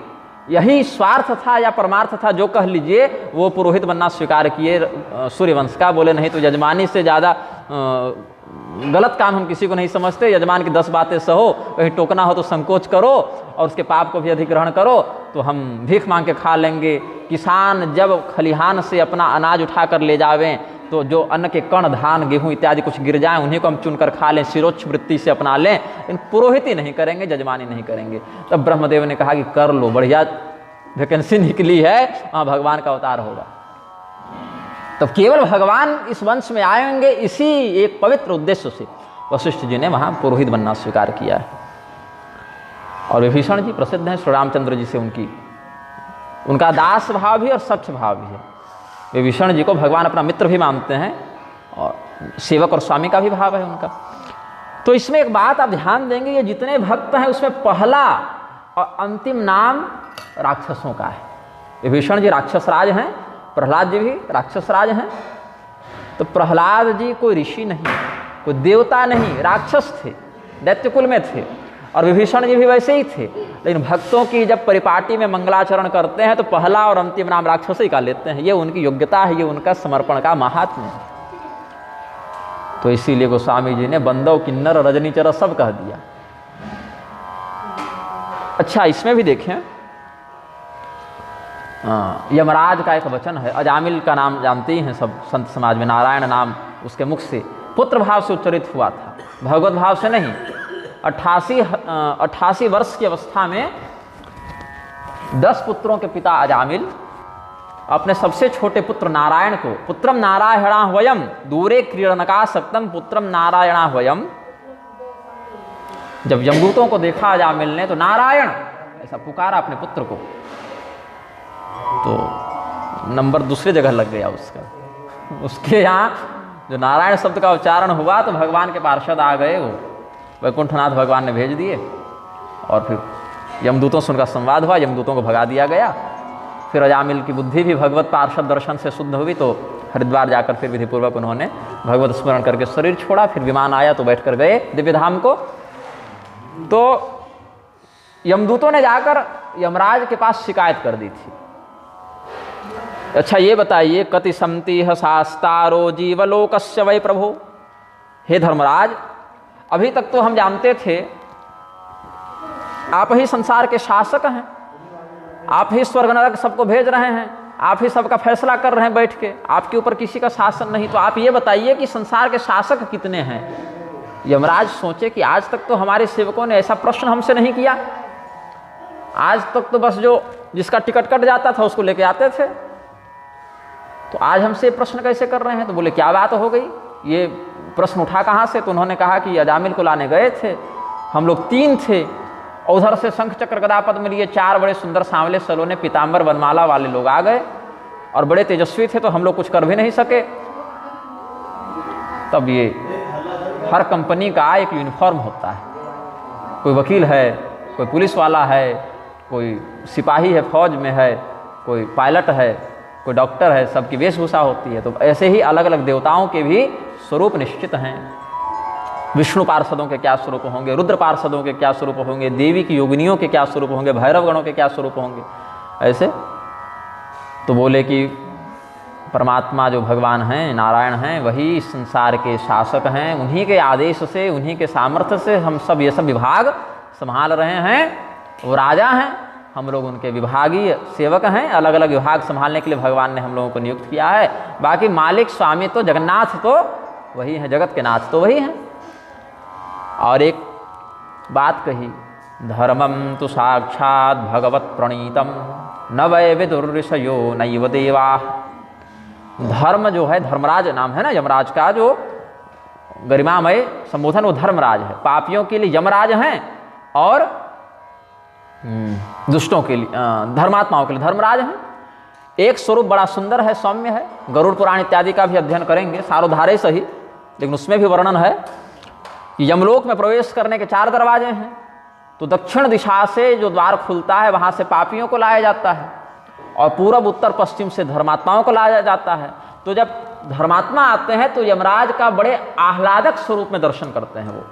यही स्वार्थ था या परमार्थ था जो कह लीजिए, वो पुरोहित बनना स्वीकार किए सूर्यवंश का। बोले नहीं तो यजमानी से ज़्यादा गलत काम हम किसी को नहीं समझते। यजमान की 10 बातें सहो, कहीं टोकना हो तो संकोच करो और उसके पाप को भी अधिग्रहण करो, तो हम भीख मांग के खा लेंगे। किसान जब खलिहान से अपना अनाज उठा कर ले जावें तो जो अन्न के कण, धान, गेहूं इत्यादि कुछ गिर जाएं उन्हीं को हम चुनकर खा लें, शिरोच्छ वृत्ति से अपना लें, इन पुरोहित ही नहीं करेंगे, जजमानी नहीं करेंगे। तब ब्रह्मदेव ने कहा कि कर लो, बढ़िया वैकेंसी निकली है, वहाँ भगवान का अवतार होगा। तब केवल भगवान इस वंश में आएंगे, इसी एक पवित्र उद्देश्य से वशिष्ठ जी ने वहाँ पुरोहित बनना स्वीकार किया है। और विभीषण जी प्रसिद्ध हैं श्री रामचंद्र जी से उनका दास भाव भी और सख्य भाव भी है। विभीषण जी को भगवान अपना मित्र भी मानते हैं और सेवक और स्वामी का भी भाव है उनका। तो इसमें एक बात आप ध्यान देंगे, ये जितने भक्त हैं उसमें पहला और अंतिम नाम राक्षसों का है। विभीषण जी राक्षस राज हैं, प्रहलाद जी भी राक्षस राज हैं। तो प्रहलाद जी कोई ऋषि नहीं, कोई देवता नहीं, राक्षस थे, दैत्य कुल में थे। और विभीषण जी भी वैसे ही थे। लेकिन भक्तों की जब परिपाटी में मंगलाचरण करते हैं तो पहला और अंतिम नाम राक्षस ही का लेते हैं। ये उनकी योग्यता है, ये उनका समर्पण का महात्म्य है। तो इसीलिए गोस्वामी जी ने बंदव, किन्नर, रजनीचर सब कह दिया। अच्छा, इसमें भी देखें, यमराज का एक वचन है। अजामिल का नाम जानते ही हैं सब संत समाज में, नारायण नाम उसके मुख से पुत्र भाव से उच्चरित हुआ था, भगवत भाव से नहीं। 88 वर्ष की अवस्था में 10 पुत्रों के पिता अजामिल अपने सबसे छोटे पुत्र नारायण को, पुत्रम नारायणा वयम दूरे क्रीडनका सक्तम पुत्रम नारायणा वयम, जब यमदूतों को देखा अजामिल ने तो नारायण ऐसा पुकारा अपने पुत्र को, तो नंबर दूसरी जगह लग गया उसका। उसके यहाँ जो नारायण शब्द का उच्चारण हुआ तो भगवान के पार्षद आ गए, वो वैकुंठनाथ भगवान ने भेज दिए और फिर यमदूतों से उनका संवाद हुआ, यमदूतों को भगा दिया गया। फिर अजामिल की बुद्धि भी भगवत पार्षद दर्शन से शुद्ध हुई, तो हरिद्वार जाकर फिर विधिपूर्वक उन्होंने भगवत स्मरण करके शरीर छोड़ा। फिर विमान आया तो बैठकर गए दिव्य धाम को। तो यमदूतों ने जाकर यमराज के पास शिकायत कर दी थी। अच्छा ये बताइए, कति समति शास्तारो जीवलोकस्य वै प्रभो। हे धर्मराज, अभी तक तो हम जानते थे आप ही संसार के शासक हैं, आप ही स्वर्ग नरक सबको भेज रहे हैं, आप ही सबका फैसला कर रहे हैं बैठ के, आपके ऊपर किसी का शासन नहीं। तो आप ये बताइए कि संसार के शासक कितने हैं। यमराज सोचे कि आज तक तो हमारे सेवकों ने ऐसा प्रश्न हमसे नहीं किया, आज तक तो बस जो जिसका टिकट कट जाता था उसको लेके आते थे, तो आज हमसे प्रश्न कैसे कर रहे हैं। तो बोले क्या बात हो गई, ये प्रश्न उठा कहाँ से। तो उन्होंने कहा कि अजामिल को लाने गए थे, हम लोग 3 थे, उधर से शंख चक्र गदा पद्म लिए 4 बड़े सुंदर सांवले सलोने पीताम्बर वनमाला वाले लोग आ गए और बड़े तेजस्वी थे, तो हम लोग कुछ कर भी नहीं सके। तब ये हर कंपनी का एक यूनिफॉर्म होता है, कोई वकील है, कोई पुलिस वाला है, कोई सिपाही है फौज में है, कोई पायलट है, कोई डॉक्टर है, सबकी वेशभूषा होती है। तो ऐसे ही अलग अलग देवताओं के भी स्वरूप निश्चित हैं। विष्णु पार्षदों के क्या स्वरूप होंगे, रुद्र पार्षदों के क्या स्वरूप होंगे, देवी की योगिनियों के क्या स्वरूप होंगे, भैरव गणों के क्या स्वरूप होंगे, ऐसे। तो बोले कि परमात्मा जो भगवान हैं, नारायण हैं, वही इस संसार के शासक हैं, उन्हीं के आदेश से, उन्हीं के सामर्थ्य से हम सब ये सब विभाग संभाल रहे हैं। वो राजा हैं, हम लोग उनके विभागीय सेवक हैं, अलग अलग विभाग संभालने के लिए भगवान ने हम लोगों को नियुक्त किया है। बाकी मालिक स्वामी तो जगन्नाथ तो वही हैं, जगत के नाथ तो वही हैं। और एक बात कही, धर्मम तो साक्षात भगवत प्रणीतम न वै विदुर्ऋषयो नैव देवा। धर्म जो है, धर्मराज नाम है ना यमराज का, जो गरिमामय संबोधन, वो धर्मराज है। पापियों के लिए यमराज हैं और दुष्टों के लिए, धर्मात्माओं के लिए धर्मराज हैं। एक स्वरूप बड़ा सुंदर है, सौम्य है। गरुड़ पुराण इत्यादि का भी अध्ययन करेंगे, सारोधारे सही, लेकिन उसमें भी वर्णन है कि यमलोक में प्रवेश करने के 4 दरवाजे हैं। तो दक्षिण दिशा से जो द्वार खुलता है वहाँ से पापियों को लाया जाता है और पूरब उत्तर पश्चिम से धर्मात्माओं को लाया जाता है। तो जब धर्मात्मा आते हैं तो यमराज का बड़े आह्लादक स्वरूप में दर्शन करते हैं, वो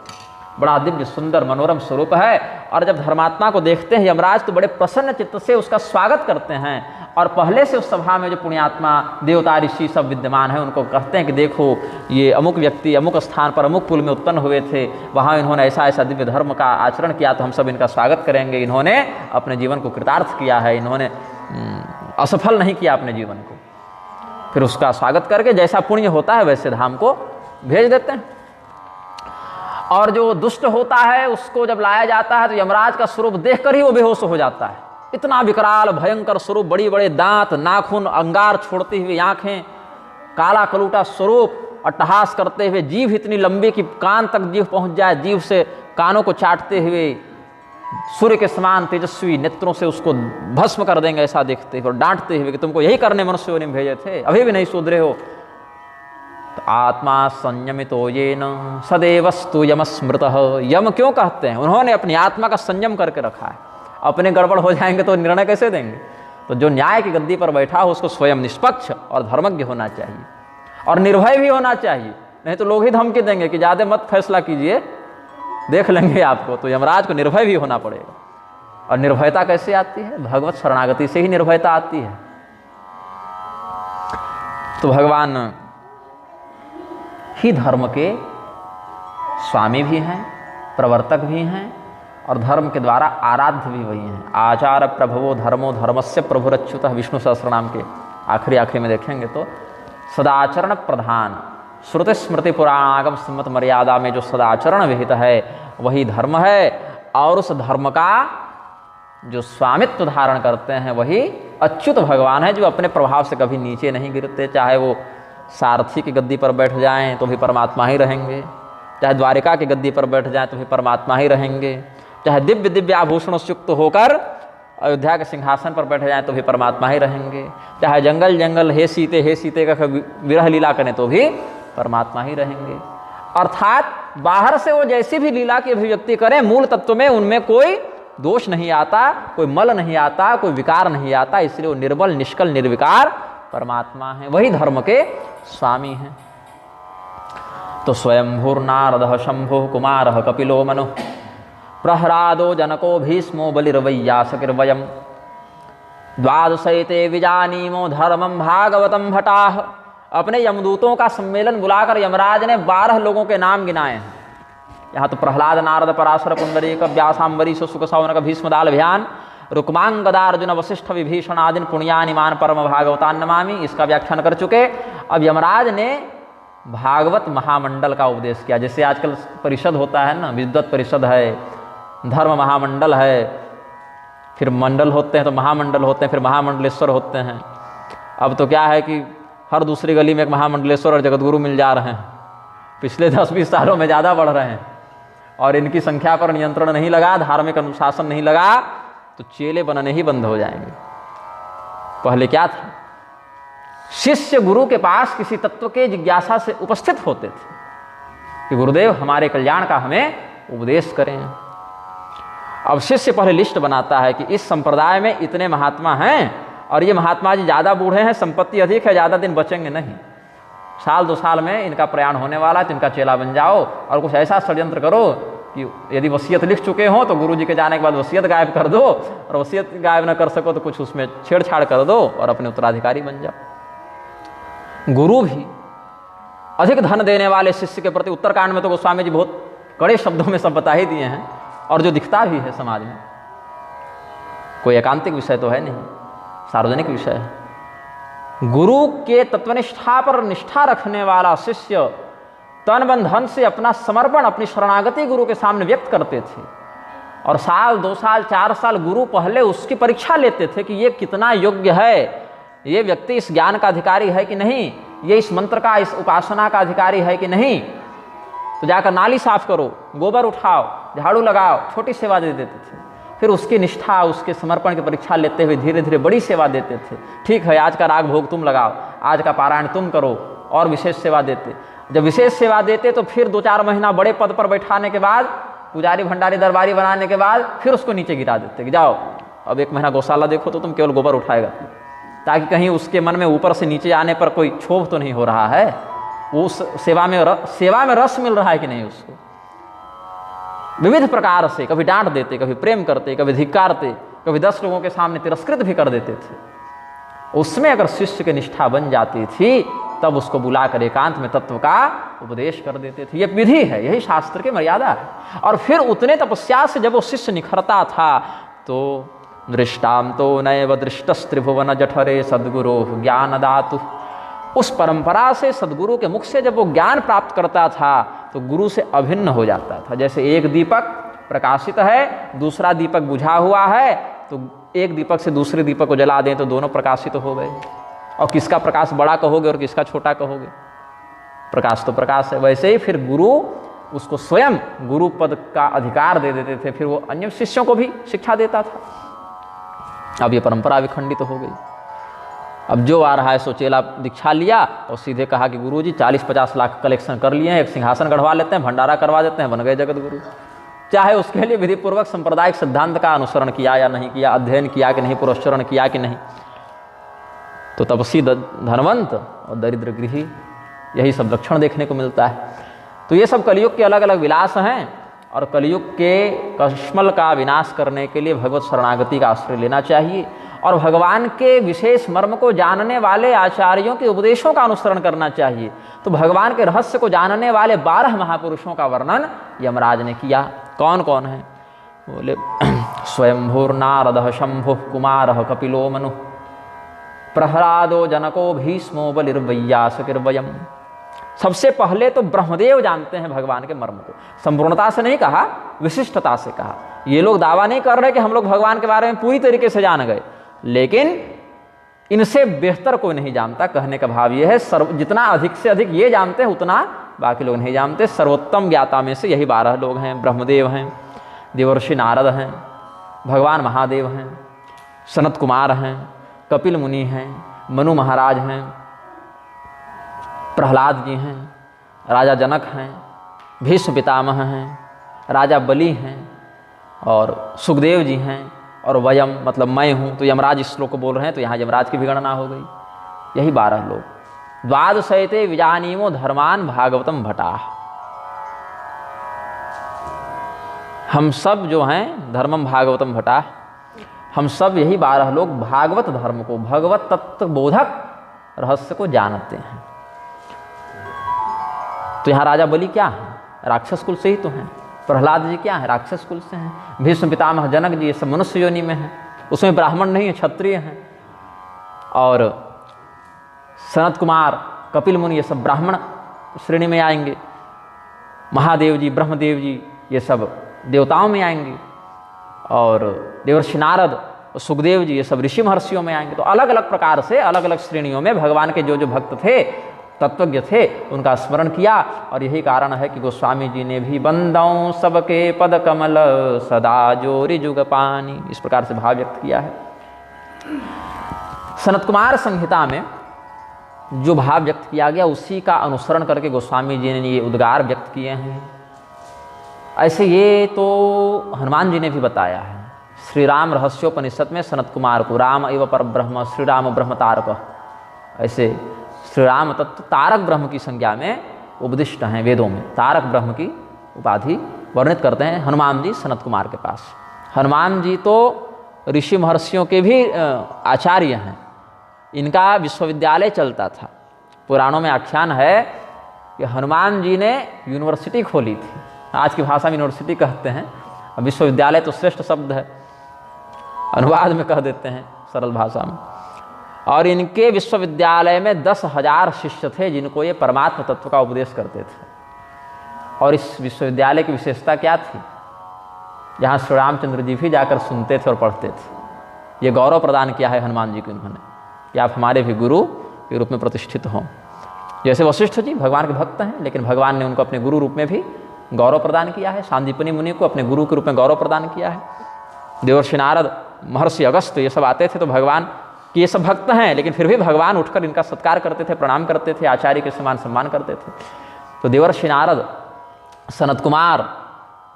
बड़ा दिव्य सुंदर मनोरम स्वरूप है। और जब धर्मात्मा को देखते हैं यमराज तो बड़े प्रसन्न चित्त से उसका स्वागत करते हैं। और पहले से उस सभा में जो पुण्यात्मा देवता ऋषि सब विद्यमान हैं उनको कहते हैं कि देखो ये अमुक व्यक्ति अमुक स्थान पर अमुक कुल में उत्पन्न हुए थे, वहाँ इन्होंने ऐसा ऐसा दिव्य धर्म का आचरण किया, तो हम सब इनका स्वागत करेंगे। इन्होंने अपने जीवन को कृतार्थ किया है, इन्होंने असफल नहीं किया अपने जीवन को। फिर उसका स्वागत करके जैसा पुण्य होता है वैसे धाम को भेज देते हैं। और जो दुष्ट होता है उसको जब लाया जाता है तो यमराज का स्वरूप देखकर ही वो बेहोश हो जाता है। इतना विकराल भयंकर स्वरूप, बड़ी बड़े दांत, नाखून, अंगार छोड़ती हुई आंखें, काला कलूटा स्वरूप, अट्टहास करते हुए, जीभ इतनी लंबी कि कान तक जीभ पहुंच जाए, जीभ से कानों को चाटते हुए, सूर्य के समान तेजस्वी नेत्रों से उसको भस्म कर देंगे ऐसा देखते हुए और डांटते हुए कि तुमको यही करने मनुष्यों ने भेजे थे, अभी भी नहीं सुधरे हो। तो आत्मा संयमितो येन सदैवस्तु यम स्मृतः। यम क्यों कहते हैं? उन्होंने अपनी आत्मा का संयम करके रखा है। अपने गड़बड़ हो जाएंगे तो निर्णय कैसे देंगे? तो जो न्याय की गद्दी पर बैठा हो उसको स्वयं निष्पक्ष और धर्मज्ञ होना चाहिए और निर्भय भी होना चाहिए, नहीं तो लोग ही धमकी देंगे कि ज़्यादा मत फैसला कीजिए, देख लेंगे आपको। तो यमराज को निर्भय भी होना पड़ेगा। और निर्भयता कैसे आती है? भगवत शरणागति से ही निर्भयता आती है। तो भगवान ही धर्म के स्वामी भी हैं, प्रवर्तक भी हैं और धर्म के द्वारा आराध्य भी वही हैं। आचार प्रभवो धर्मो धर्मस्य प्रभुरच्युतः, विष्णु सहस्रनाम के आखिरी में देखेंगे तो सदाचरण प्रधान, श्रुति स्मृति पुराणागम सम्मत मर्यादा में जो सदाचरण विहित है वही धर्म है। और उस धर्म का जो स्वामित्व धारण करते हैं वही अच्युत भगवान है, जो अपने प्रभाव से कभी नीचे नहीं गिरते। चाहे वो सारथी की गद्दी पर बैठ जाएं तो भी परमात्मा ही रहेंगे, चाहे द्वारिका की गद्दी पर बैठ जाएं तो भी परमात्मा ही रहेंगे, चाहे दिव्य दिव्य आभूषणों से युक्त होकर अयोध्या के सिंहासन पर बैठ जाएं तो भी परमात्मा ही रहेंगे, चाहे जंगल जंगल हे सीते का विरह लीला करें तो भी परमात्मा ही रहेंगे। अर्थात बाहर से वो जैसी भी लीला की अभिव्यक्ति करें, मूल तत्व में उनमें कोई दोष नहीं आता, कोई मल नहीं आता, कोई विकार नहीं आता। इसलिए वो निर्मल निष्कल निर्विकार परमात्मा है, वही धर्म के स्वामी हैं। तो स्वयंभूर्नारदः शंभुः कुमारः कपिलो मनुः प्रहलादो जनको भीष्मो बलिर्वैयासकिर्वयम् द्वादशैते विजानीमो धर्मम भागवतम भटाह। अपने यमदूतों का सम्मेलन बुलाकर यमराज ने 12 लोगों के नाम गिनाए हैं। यहाँ तो प्रहलाद, नारद, पराशर, पुंडरीक, व्यासाम्बरीश, शुक, शौनक, भीष्म, दालभ्यान, रुक्मांग, गदा, अर्जुन, वशिष्ठ, विभीषण आदि पुण्यानिमान परम भागवतान नमामि, इसका व्याख्यान कर चुके। अब यमराज ने भागवत महामंडल का उपदेश किया। जैसे आजकल परिषद होता है ना, विद्वत परिषद है, धर्म महामंडल है, फिर मंडल होते हैं तो महामंडल होते हैं, फिर महामंडलेश्वर होते हैं। अब तो क्या है कि हर दूसरी गली में एक महामंडलेश्वर और जगतगुरु मिल जा रहे हैं। पिछले 10-20 सालों में ज़्यादा बढ़ रहे हैं और इनकी संख्या पर नियंत्रण नहीं लगा, धार्मिक अनुशासन नहीं लगा तो चेले बनने ही बंद हो जाएंगे। पहले क्या था, शिष्य गुरु के पास किसी तत्व के जिज्ञासा से उपस्थित होते थे कि गुरुदेव हमारे कल्याण का हमें उपदेश करें। अब शिष्य पहले लिस्ट बनाता है कि इस संप्रदाय में इतने महात्मा हैं और ये महात्मा जी ज़्यादा बूढ़े हैं, संपत्ति अधिक है, ज़्यादा दिन बचेंगे नहीं, 1-2 साल में इनका प्रयाण होने वाला है, तो इनका चेला बन जाओ और कुछ ऐसा षड्यंत्र करो कि यदि वसीयत लिख चुके हो तो गुरु जी के जाने के बाद वसीयत गायब कर दो, और वसीयत गायब न कर सको तो कुछ उसमें छेड़छाड़ कर दो और अपने उत्तराधिकारी बन जाओ। गुरु भी अधिक धन देने वाले शिष्य के प्रति, उत्तरकांड में तो गोस्वामी जी बहुत कड़े शब्दों में सब बता ही दिए हैं और जो दिखता भी है समाज में, कोई एकांतिक विषय तो है नहीं, सार्वजनिक विषय है। गुरु के तत्वनिष्ठा पर निष्ठा रखने वाला शिष्य तन मन धन से अपना समर्पण, अपनी शरणागति गुरु के सामने व्यक्त करते थे और 1 2 साल 4 साल गुरु पहले उसकी परीक्षा लेते थे कि ये कितना योग्य है, ये व्यक्ति इस ज्ञान का अधिकारी है कि नहीं, ये इस मंत्र का, इस उपासना का अधिकारी है कि नहीं। तो जाकर नाली साफ करो, गोबर उठाओ, झाड़ू लगाओ, छोटी सेवा दे देते थे। फिर उसकी निष्ठा, उसके समर्पण की परीक्षा लेते हुए धीरे धीरे बड़ी सेवा देते थे। ठीक है, आज का राग भोग तुम लगाओ, आज का पारायण तुम करो, और विशेष सेवा देते। जब विशेष सेवा देते तो फिर 2-4 महीना बड़े पद पर बैठाने के बाद, पुजारी भंडारी दरबारी बनाने के बाद फिर उसको नीचे गिरा देते कि जाओ अब 1 महीना गौशाला देखो तो तुम केवल गोबर उठाएगा, ताकि कहीं उसके मन में ऊपर से नीचे आने पर कोई क्षोभ तो नहीं हो रहा है, उस सेवा में रस मिल रहा है कि नहीं उसको। विविध प्रकार से कभी डांट देते, कभी प्रेम करते, कभी धिक्कारते, कभी 10 लोगों के सामने तिरस्कृत भी कर देते थे। उसमें अगर शिष्य की निष्ठा बन जाती थी तब उसको बुलाकर एकांत में तत्व का उपदेश कर देते थे। यह विधि है, यही शास्त्र की मर्यादा है। और फिर उतने तपस्या से जब वो शिष्य निखरता था तो दृष्टांतो नैव दृष्टस्त्रिभुवन जठरे सद्गुरो ज्ञानदातु, उस परंपरा से सद्गुरु के मुख से जब वो ज्ञान प्राप्त करता था तो गुरु से अभिन्न हो जाता था। जैसे एक दीपक प्रकाशित है, दूसरा दीपक बुझा हुआ है, तो एक दीपक से दूसरे दीपक को जला दें तो दोनों प्रकाशित हो गए। और किसका प्रकाश बड़ा कहोगे और किसका छोटा कहोगे, प्रकाश तो प्रकाश है। वैसे ही फिर गुरु उसको स्वयं गुरु पद का अधिकार दे देते थे, फिर वो अन्य शिष्यों को भी शिक्षा देता था। अब ये परंपरा विखंडित हो गई। अब जो आ रहा है सो चेला दीक्षा लिया और सीधे कहा कि गुरुजी 40-50 लाख कलेक्शन कर लिए हैं, एक सिंहासन गढ़वा लेते हैं, भंडारा करवा देते हैं, बन गए जगत गुरु। चाहे उसके लिए विधिपूर्वक सांप्रदायिक सिद्धांत का अनुसरण किया या नहीं किया, अध्ययन किया कि नहीं, पुरस्चरण किया कि नहीं। तो तपस्वी धनवंत और दरिद्र गृही, यही सब लक्षण देखने को मिलता है। तो ये सब कलयुग के अलग अलग विलास हैं और कलयुग के कश्मल का विनाश करने के लिए भगवत शरणागति का आश्रय लेना चाहिए और भगवान के विशेष मर्म को जानने वाले आचार्यों के उपदेशों का अनुसरण करना चाहिए। तो भगवान के रहस्य को जानने वाले 12 महापुरुषों का वर्णन यमराज ने किया। कौन कौन है? बोले स्वयंभूर्नारदः शंभुः कुमारः कपिलो मनु प्रहलादो जनको भीष्मो बलिर्वैयासकिर्वयम्। सबसे पहले तो ब्रह्मदेव जानते हैं भगवान के मर्म को। संपूर्णता से नहीं कहा, विशिष्टता से कहा। ये लोग दावा नहीं कर रहे कि हम लोग भगवान के बारे में पूरी तरीके से जान गए, लेकिन इनसे बेहतर कोई नहीं जानता। कहने का भाव ये है, जितना अधिक से अधिक ये जानते हैं उतना बाकी लोग नहीं जानते। सर्वोत्तम ज्ञाता में से यही 12 लोग हैं। ब्रह्मदेव हैं, देवर्षि नारद हैं, भगवान महादेव हैं, सनत कुमार हैं, कपिल मुनि हैं, मनु महाराज हैं, प्रहलाद जी हैं, राजा जनक हैं, भीष्म पितामह हैं, राजा बलि हैं और सुखदेव जी हैं और वयम मतलब मैं हूँ। तो यमराज इस श्लोक को बोल रहे हैं तो यहाँ यमराज की भी गणना हो गई। यही 12 लोग। द्वादशैते विजानीमो धर्मान भागवतम भटाः। हम सब जो हैं धर्मम भागवतम भटा, हम सब यही 12 लोग भागवत धर्म को, भगवत तत्व बोधक रहस्य को जानते हैं। तो यहाँ राजा बलि क्या है? राक्षस कुल से ही तो हैं। प्रहलाद जी क्या है? राक्षस कुल से हैं। भीष्म पितामह जनक जी ये सब मनुष्य योनि में हैं, उसमें ब्राह्मण नहीं है, क्षत्रिय हैं। और सनत कुमार, कपिल मुनि ये सब ब्राह्मण श्रेणी में आएंगे। महादेव जी, ब्रह्मदेव जी ये सब देवताओं में आएंगे। और देवर्षि नारद, सुखदेव जी ये सब ऋषि महर्षियों में आएंगे। तो अलग अलग प्रकार से अलग अलग श्रेणियों में भगवान के जो जो भक्त थे, तत्वज्ञ थे, उनका स्मरण किया। और यही कारण है कि गोस्वामी जी ने भी बंदों सबके पद कमल सदा जोरी जुग पानी, इस प्रकार से भाव व्यक्त किया है। सनत कुमार संहिता में जो भाव व्यक्त किया गया उसी का अनुसरण करके गोस्वामी जी ने ये उद्गार व्यक्त किए हैं। ऐसे ये तो हनुमान जी ने भी बताया है। श्री राम रहस्योपनिषद में सनत कुमार को राम एव पर ब्रह्म, श्री राम ब्रह्म तारक, ऐसे श्री राम तत्व तारक ब्रह्म की संज्ञा में उपदिष्ट हैं वेदों में। तारक ब्रह्म की उपाधि वर्णित करते हैं हनुमान जी सनत कुमार के पास। हनुमान जी तो ऋषि महर्षियों के भी आचार्य हैं। इनका विश्वविद्यालय चलता था। पुराणों में आख्यान है कि हनुमान जी ने यूनिवर्सिटी खोली थी। आज की भाषा में यूनिवर्सिटी कहते हैं, विश्वविद्यालय तो श्रेष्ठ शब्द है, अनुवाद में कह देते हैं सरल भाषा में। और इनके विश्वविद्यालय में 10,000 शिष्य थे जिनको ये परमात्म तत्व का उपदेश करते थे। और इस विश्वविद्यालय की विशेषता क्या थी? जहाँ श्री रामचंद्र जी भी जाकर सुनते थे और पढ़ते थे। ये गौरव प्रदान किया है हनुमान जी को इन्होंने कि आप हमारे भी गुरु के रूप में प्रतिष्ठित हों। जैसे वशिष्ठ जी भगवान के भक्त हैं, लेकिन भगवान ने उनको अपने गुरु रूप में भी गौरव प्रदान किया है। सांदीपनि मुनि को अपने गुरु के रूप में गौरव प्रदान किया है। देवर्षि नारद, महर्षि अगस्त ये सब आते थे तो भगवान कि ये सब भक्त हैं, लेकिन फिर भी भगवान उठकर इनका सत्कार करते थे, प्रणाम करते थे, आचार्य के समान सम्मान करते थे। तो देवर्षि नारद, सनत कुमार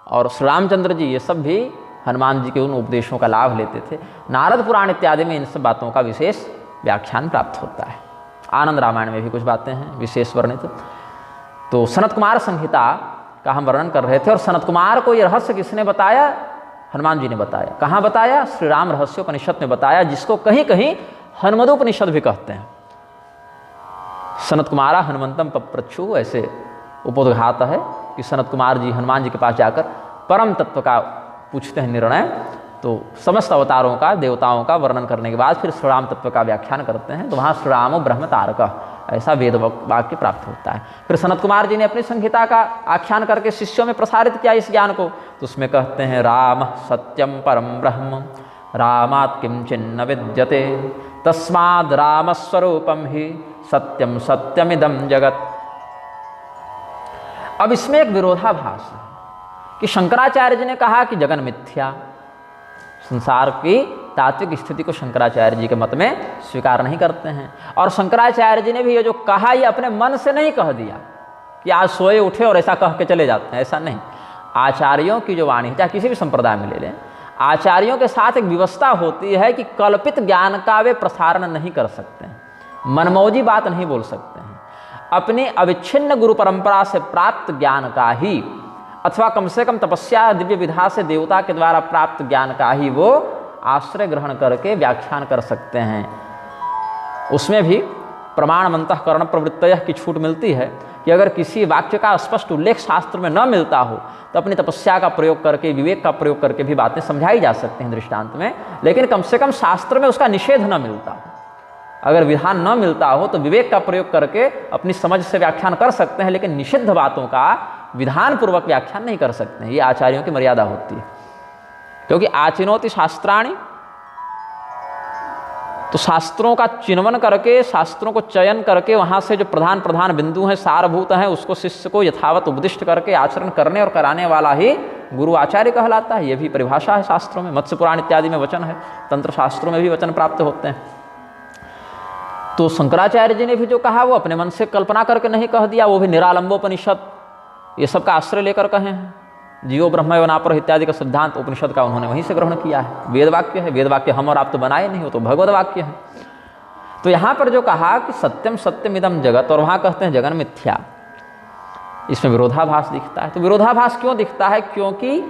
और श्री रामचंद्र जी ये सब भी हनुमान जी के उन उपदेशों का लाभ लेते थे। नारद पुराण इत्यादि में इन सब बातों का विशेष व्याख्यान प्राप्त होता है। आनंद रामायण में भी कुछ बातें हैं विशेष वर्णित। तो सनत कुमार संहिता का हम वर्णन कर रहे थे। और सनत कुमार को ये रहस्य किसने बताया? हनुमान जी ने बताया। कहाँ बताया? श्री राम रहस्योपनिषद में बताया, जिसको कहीं कहीं हनुमदोपनिषद भी कहते हैं। सनत कुमारा हनुमंतम पप्रच्छु, ऐसे उपोद्घात है कि सनत कुमार जी हनुमान जी के पास जाकर परम तत्व का पूछते हैं निर्णय। तो समस्त अवतारों का, देवताओं का वर्णन करने के बाद फिर श्री राम तत्व का व्याख्यान करते हैं। तो वहाँ श्री रामो ब्रह्म तारक, ऐसा वेद वाक्य प्राप्त होता है। फिर सनत कुमार जी ने अपनी संहिता का आख्यान करके शिष्यों में प्रसारित किया इस ज्ञान को। तो उसमें कहते हैं राम सत्यम परम ब्रह्म, रामात् किंचिन्न विद्यते, तस्माद् राम स्वरूपम ही सत्यम सत्यमिदं जगत। अब इसमें एक विरोधाभास है कि शंकराचार्य जी ने कहा कि जगन मिथ्या, संसार की तात्विक स्थिति को शंकराचार्य जी के मत में स्वीकार नहीं करते हैं। और शंकराचार्य जी ने भी ये जो कहा ये अपने मन से नहीं कह दिया कि आज सोए उठे और ऐसा कह के चले जाते हैं, ऐसा नहीं। आचार्यों की जो वाणी, चाहे किसी भी संप्रदाय में ले लें, आचार्यों के साथ एक व्यवस्था होती है कि कल्पित ज्ञान का वे प्रसारण नहीं कर सकते हैं, मनमौजी बात नहीं बोल सकते हैं। अपनी अविच्छिन्न गुरु परंपरा से प्राप्त ज्ञान का ही, अथवा कम से कम तपस्या दिव्य विधा से देवता के द्वारा प्राप्त ज्ञान का ही वो आश्रय ग्रहण करके व्याख्यान कर सकते हैं। उसमें भी प्रमाणमंतःकरण प्रवृत्तयः की छूट मिलती है कि अगर किसी वाक्य का स्पष्ट उल्लेख शास्त्र में न मिलता हो तो अपनी तपस्या का प्रयोग करके, विवेक का प्रयोग करके भी बातें समझाई जा सकती हैं दृष्टांत में। लेकिन कम से कम शास्त्र में उसका निषेध न मिलता हो, अगर विधान न मिलता हो तो विवेक का प्रयोग करके अपनी समझ से व्याख्यान कर सकते हैं, लेकिन निषिद्ध बातों का विधान पूर्वक व्याख्यान नहीं कर सकते हैं। ये आचार्यों की मर्यादा होती है। क्योंकि आचिनोति शास्त्राणि, तो शास्त्रों का चिन्वन करके, शास्त्रों को चयन करके वहाँ से जो प्रधान प्रधान बिंदु हैं, सारभूत हैं, उसको शिष्य को यथावत उपदिष्ट करके आचरण करने और कराने वाला ही गुरु आचार्य कहलाता है। ये भी परिभाषा है शास्त्रों में। मत्स्य पुराण इत्यादि में वचन है, तंत्र शास्त्रों में भी वचन प्राप्त होते हैं। तो शंकराचार्य जी ने भी जो कहा वो अपने मन से कल्पना करके नहीं कह दिया, वो भी निरालंबोपनिषद ये सब का आश्रय लेकर कहे हैं। जीवो ब्रह्म एवनापर इत्यादि का सिद्धांत उपनिषद का उन्होंने वहीं से ग्रहण किया है। वेद वाक्य है, वेद वाक्य हम और आप तो बनाए नहीं, हो तो भगवत वाक्य है। तो यहाँ पर जो कहा कि सत्यम सत्यम इदम जगत, और वहाँ कहते हैं जगन मिथ्या, इसमें विरोधाभास दिखता है। तो विरोधाभास क्यों दिखता है? क्योंकि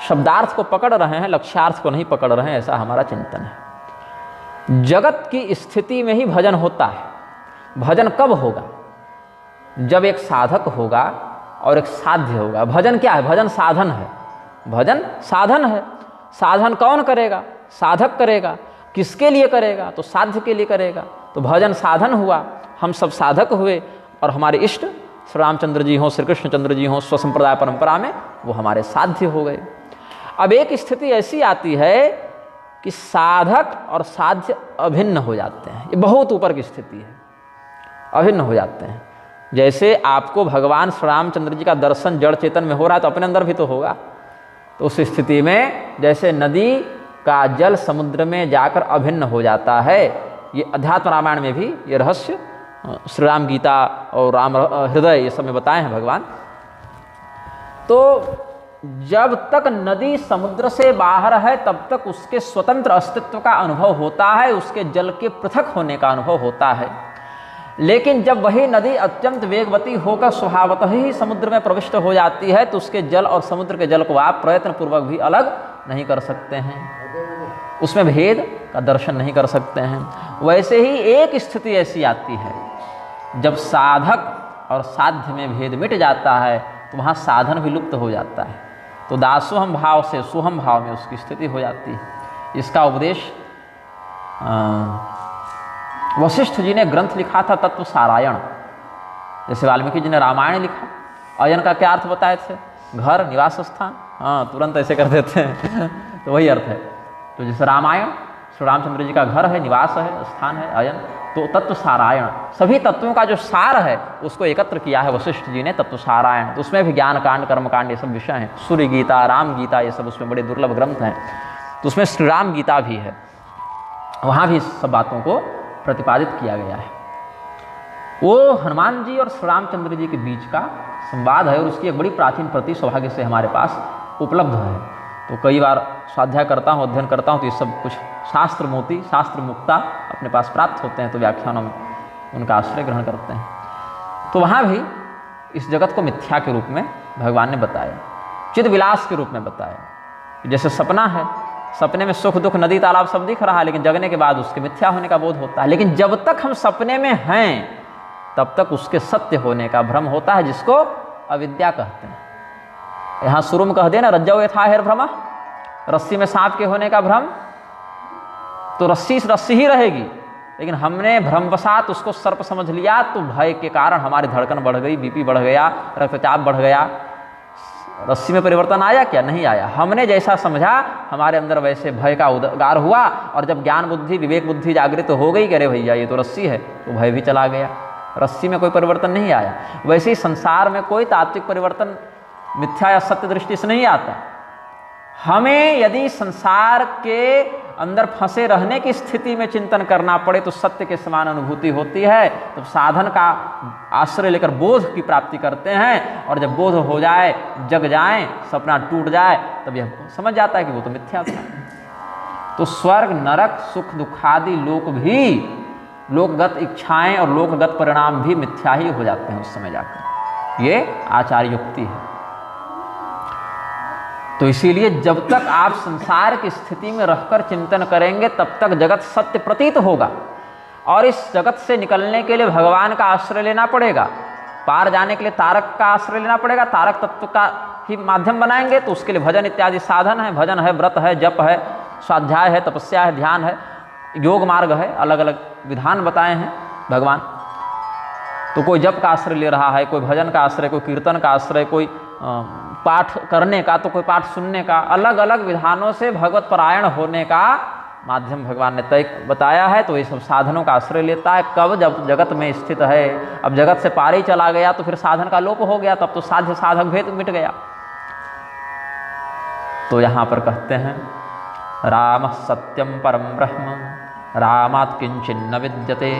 शब्दार्थ को पकड़ रहे हैं, लक्ष्यार्थ को नहीं पकड़ रहे हैं, ऐसा हमारा चिंतन है। जगत की स्थिति में ही भजन होता है। भजन कब होगा? जब एक साधक होगा और एक साध्य होगा। भजन क्या है? भजन साधन है। भजन साधन है। साधन कौन करेगा? साधक करेगा। किसके लिए करेगा? तो साध्य के लिए करेगा। तो भजन साधन हुआ, हम सब साधक हुए, और हमारे इष्ट श्री रामचंद्र जी हों, श्री कृष्णचंद्र जी हों, स्वसंप्रदाय परंपरा में, वो हमारे साध्य हो गए। अब एक स्थिति ऐसी आती है कि साधक और साध्य अभिन्न हो जाते हैं। ये बहुत ऊपर की स्थिति है, अभिन्न हो जाते हैं। जैसे आपको भगवान श्री रामचंद्र जी का दर्शन जड़ चेतन में हो रहा है, तो अपने अंदर भी तो होगा। तो उस स्थिति में जैसे नदी का जल समुद्र में जाकर अभिन्न हो जाता है, ये अध्यात्म रामायण में भी ये रहस्य श्री राम गीता और राम हृदय ये सब में बताए हैं भगवान। तो जब तक नदी समुद्र से बाहर है तब तक उसके स्वतंत्र अस्तित्व का अनुभव होता है, उसके जल के पृथक होने का अनुभव होता है। लेकिन जब वही नदी अत्यंत वेगवती होकर स्वभावतः ही समुद्र में प्रविष्ट हो जाती है, तो उसके जल और समुद्र के जल को आप प्रयत्नपूर्वक भी अलग नहीं कर सकते हैं, उसमें भेद का दर्शन नहीं कर सकते हैं। वैसे ही एक स्थिति ऐसी आती है जब साधक और साध्य में भेद मिट जाता है, तो वहाँ साधन भी लुप्त हो जाता है। तो दासोहम भाव से सोहम भाव में उसकी स्थिति हो जाती है। इसका उपदेश वशिष्ठ जी ने ग्रंथ लिखा था तत्व सारायण। जैसे वाल्मीकि जी ने रामायण लिखा, अयन का क्या अर्थ बताए थे? घर, निवास स्थान। हाँ, तुरंत ऐसे कर देते हैं तो वही अर्थ है। तो जैसे रामायण श्री रामचंद्र जी का घर है, निवास है, स्थान है, अयन, तो तत्व सारायण, सभी तत्वों का जो सार है उसको एकत्र किया है वशिष्ठ जी ने, तत्व सारायण। तो उसमें भी ज्ञान कांड, कर्म कांड ये सब विषय हैं। सूर्य गीता, राम गीता, ये सब उसमें बड़े दुर्लभ ग्रंथ हैं। तो उसमें श्री राम गीता भी है, वहाँ भी सब बातों को प्रतिपादित किया गया है। वो हनुमान जी और श्री रामचंद्र जी के बीच का संवाद है, और उसकी एक बड़ी प्राचीन प्रति सौभाग्य से हमारे पास उपलब्ध है। तो कई बार स्वाध्याय करता हूँ, अध्ययन करता हूँ, तो ये सब कुछ शास्त्र मोती, शास्त्र मुक्ता अपने पास प्राप्त होते हैं, तो व्याख्यानों में उनका आश्रय ग्रहण करते हैं। तो वहाँ भी इस जगत को मिथ्या के रूप में भगवान ने बताया, चिद विलास के रूप में बताया। जैसे सपना है, सपने में सुख दुख नदी तालाब सब दिख रहा है, लेकिन जगने के बाद उसके मिथ्या होने का बोध होता है। लेकिन जब तक हम सपने में हैं तब तक उसके सत्य होने का भ्रम होता है, जिसको अविद्या कहते हैं। यहाँ शुरू में कह देना रज्जौ यथा हेर भ्रम, रस्सी में सांप के होने का भ्रम, तो रस्सी रस्सी ही रहेगी, लेकिन हमने भ्रमवशात उसको सर्प समझ लिया, तो भय के कारण हमारी धड़कन बढ़ गई, बीपी बढ़ गया, रक्तचाप बढ़ गया। रस्सी में परिवर्तन आया क्या? नहीं आया। हमने जैसा समझा हमारे अंदर वैसे भय का उद्गार हुआ, और जब ज्ञान बुद्धि, विवेक बुद्धि जागृत हो गई कि अरे भैया ये तो रस्सी है, तो भय भी चला गया। रस्सी में कोई परिवर्तन नहीं आया। वैसे ही संसार में कोई तात्विक परिवर्तन मिथ्या या सत्य दृष्टि से नहीं आता। हमें यदि संसार के अंदर फंसे रहने की स्थिति में चिंतन करना पड़े तो सत्य के समान अनुभूति होती है। तो साधन का आश्रय लेकर बोध की प्राप्ति करते हैं, और जब बोध हो जाए, जग जाए, सपना टूट जाए, तब यह समझ जाता है कि वो तो मिथ्या था। तो स्वर्ग, नरक, सुख दुखादि लोक भी, लोकगत इच्छाएं और लोकगत परिणाम भी मिथ्या ही हो जाते हैं उस समय जाकर। ये आचार्य युक्ति है। तो इसीलिए जब तक आप संसार की स्थिति में रहकर चिंतन करेंगे तब तक जगत सत्य प्रतीत होगा, और इस जगत से निकलने के लिए भगवान का आश्रय लेना पड़ेगा। पार जाने के लिए तारक का आश्रय लेना पड़ेगा, तारक तत्व का ही माध्यम बनाएंगे, तो उसके लिए भजन इत्यादि साधन है। भजन है, व्रत है, जप है, स्वाध्याय है, तपस्या है, ध्यान है, योग मार्ग है, अलग अलग विधान बताए हैं भगवान। तो कोई जप का आश्रय ले रहा है, कोई भजन का आश्रय, कोई कीर्तन का आश्रय, कोई पाठ करने का, तो कोई पाठ सुनने का, अलग अलग विधानों से भगवत परायण होने का माध्यम भगवान ने तय बताया है। तो ये सब साधनों का आश्रय लेता है। कब? जब जगत में स्थित है। अब जगत से पार ही चला गया तो फिर साधन का लोप हो गया, तब तो साध्य साधक भेद मिट गया। तो यहाँ पर कहते हैं राम सत्यम परम ब्रह्म रामात् किंचिन्न विद्यते।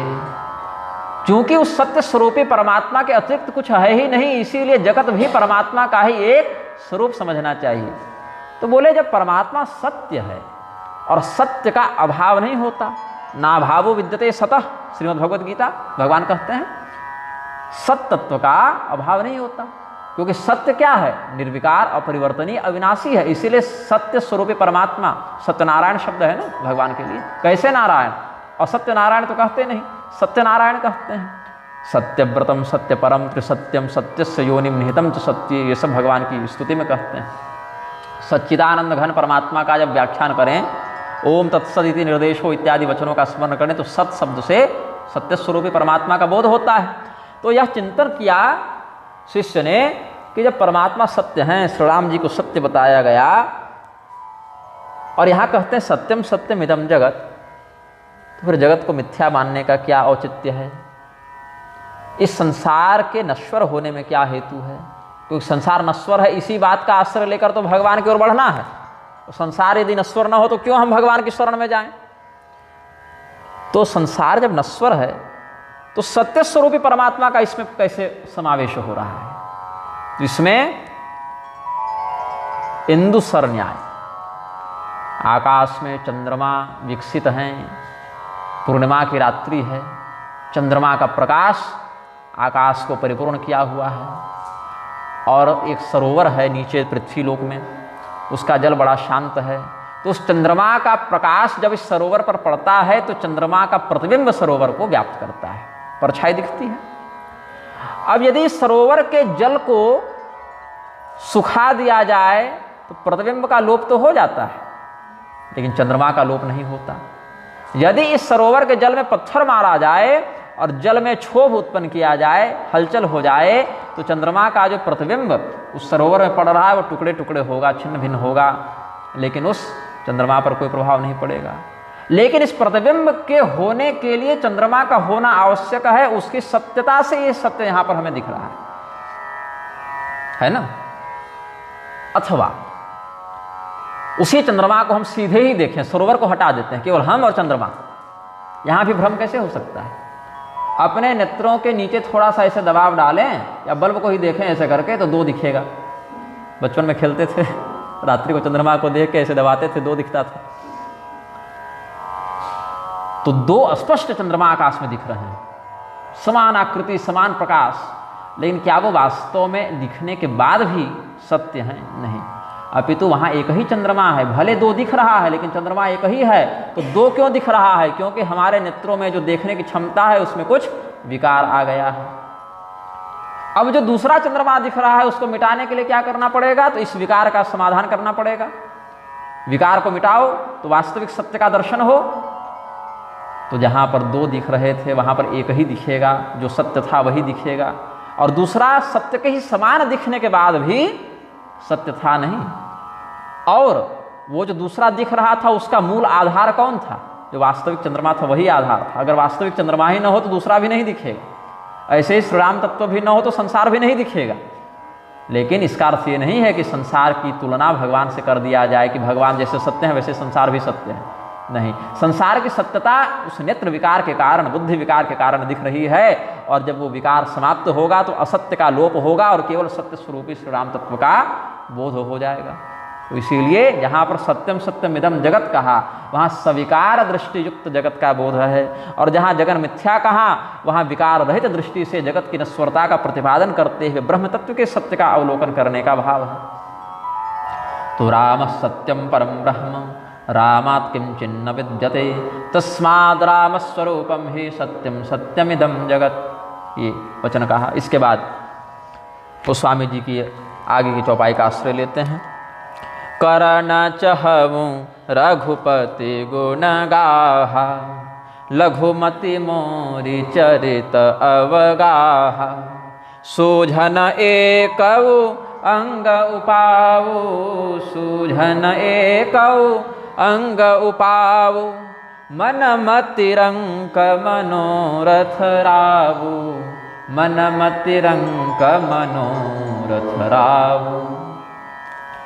क्योंकि उस सत्य स्वरूपी परमात्मा के अतिरिक्त कुछ है ही नहीं, इसीलिए जगत भी परमात्मा का ही एक स्वरूप समझना चाहिए। तो बोले जब परमात्मा सत्य है और सत्य का अभाव नहीं होता, ना भावो विद्यते सतः, श्रीमद् भगवद गीता भगवान कहते हैं सत्य तत्व का अभाव नहीं होता। क्योंकि सत्य क्या है? निर्विकार, अपरिवर्तनीय, अविनाशी है। इसीलिए सत्य स्वरूपी परमात्मा, सत्यनारायण शब्द है ना भगवान के लिए। कैसे नारायण? और सत्यनारायण तो कहते नहीं, सत्यनारायण कहते हैं। सत्यव्रतम सत्य परम त्रिसत्यम सत्यस्य योनिम निहितम च सत्य, ये सब भगवान की स्तुति में कहते हैं। सच्चिदानंद घन परमात्मा का जब व्याख्यान करें, ओम तत्सदिति निर्देशो इत्यादि वचनों का स्मरण करें, तो सत शब्द से सत्य स्वरूपी परमात्मा का बोध होता है। तो यह चिंतन किया शिष्य ने कि जब परमात्मा सत्य हैं, श्री राम जी को सत्य बताया गया, और यहाँ कहते हैं सत्यम सत्यम इदम जगत, तो फिर जगत को मिथ्या मानने का क्या औचित्य है? इस संसार के नश्वर होने में क्या हेतु है? क्योंकि संसार नश्वर है, इसी बात का आश्रय लेकर तो भगवान की ओर बढ़ना है। तो संसार यदि नश्वर न हो तो क्यों हम भगवान की शरण में जाएं? तो संसार जब नश्वर है तो सत्य स्वरूपी परमात्मा का इसमें कैसे समावेश हो रहा है? तो इसमें इंदुसर न्याय, आकाश में चंद्रमा विकसित हैं, पूर्णिमा की रात्रि है, चंद्रमा का प्रकाश आकाश को परिपूर्ण किया हुआ है, और एक सरोवर है नीचे पृथ्वी लोक में, उसका जल बड़ा शांत है। तो उस चंद्रमा का प्रकाश जब इस सरोवर पर पड़ता है तो चंद्रमा का प्रतिबिंब सरोवर को व्याप्त करता है, परछाई दिखती है। अब यदि सरोवर के जल को सुखा दिया जाए तो प्रतिबिंब का लोप तो हो जाता है, लेकिन चंद्रमा का लोप नहीं होता। यदि इस सरोवर के जल में पत्थर मारा जाए और जल में क्षोभ उत्पन्न किया जाए, हलचल हो जाए, तो चंद्रमा का जो प्रतिबिंब उस सरोवर में पड़ रहा है वो टुकड़े टुकड़े होगा, छिन्न भिन्न होगा, लेकिन उस चंद्रमा पर कोई प्रभाव नहीं पड़ेगा। लेकिन इस प्रतिबिंब के होने के लिए चंद्रमा का होना आवश्यक है, उसकी सत्यता से ये सत्य यहां पर हमें दिख रहा है ना। अथवा उसी चंद्रमा को हम सीधे ही देखें, सरोवर को हटा देते हैं, केवल हम और चंद्रमा, यहां भी भ्रम कैसे हो सकता है? अपने नेत्रों के नीचे थोड़ा सा ऐसे दबाव डालें या बल्ब को ही देखें ऐसे करके तो दो दिखेगा। बचपन में खेलते थे, रात्रि को चंद्रमा को देख के ऐसे दबाते थे, दो दिखता था। तो दो स्पष्ट चंद्रमा आकाश में दिख रहे हैं, समान आकृति, समान प्रकाश, लेकिन क्या वो वास्तव में दिखने के बाद भी सत्य हैं? नहीं, अपितु वहां एक ही चंद्रमा है। भले दो दिख रहा है लेकिन चंद्रमा एक ही है। तो दो क्यों दिख रहा है? क्योंकि हमारे नेत्रों में जो देखने की क्षमता है उसमें कुछ विकार आ गया है। अब जो दूसरा चंद्रमा दिख रहा है उसको मिटाने के लिए क्या करना पड़ेगा? तो इस विकार का समाधान करना पड़ेगा। विकार को मिटाओ तो वास्तविक सत्य का दर्शन हो। तो जहां पर दो दिख रहे थे वहां पर एक ही दिखेगा, जो सत्य था वही दिखेगा, और दूसरा सत्य के ही समान दिखने के बाद भी सत्य था नहीं। और वो जो दूसरा दिख रहा था उसका मूल आधार कौन था? जो वास्तविक चंद्रमा था वही आधार था। अगर वास्तविक चंद्रमा ही न हो तो दूसरा भी नहीं दिखेगा। ऐसे ही श्री राम तत्व भी न हो तो संसार भी नहीं दिखेगा। लेकिन इसका अर्थ ये नहीं है कि संसार की तुलना भगवान से कर दिया जाए कि भगवान जैसे सत्य है वैसे संसार भी सत्य है। नहीं, संसार की सत्यता उस नेत्र विकार के कारण, बुद्धि विकार के कारण दिख रही है, और जब वो विकार समाप्त होगा तो असत्य का लोप होगा और केवल सत्य स्वरूपी श्री राम तत्व का बोध हो जाएगा। तो इसीलिए जहाँ पर सत्यम सत्यम इदम जगत कहा वहाँ सविकार दृष्टि युक्त जगत का बोध है, और जहाँ जगन मिथ्या कहा वहाँ विकार रहित दृष्टि से जगत की नश्वरता का प्रतिपादन करते हुए ब्रह्म तत्व के सत्य का अवलोकन करने का भाव है। तो राम सत्यम परम ब्रह्म रामात् किंचिन्न विद्यते तस्माद् राम स्वरूपम ही सत्यम सत्यमिदम जगत, ये वचन कहा। इसके बाद वो स्वामी जी की आगे की चौपाई का आश्रय लेते हैं। करण चहवु रघुपति गुण गाहा लघुमति मोरि चरित अवगाहा सूझन एकौ अंग उपावु सूझन एकौ अंग उपावु मन मतिरंक मनोरथ रावु मन मतिरंक मनोरथ रावु।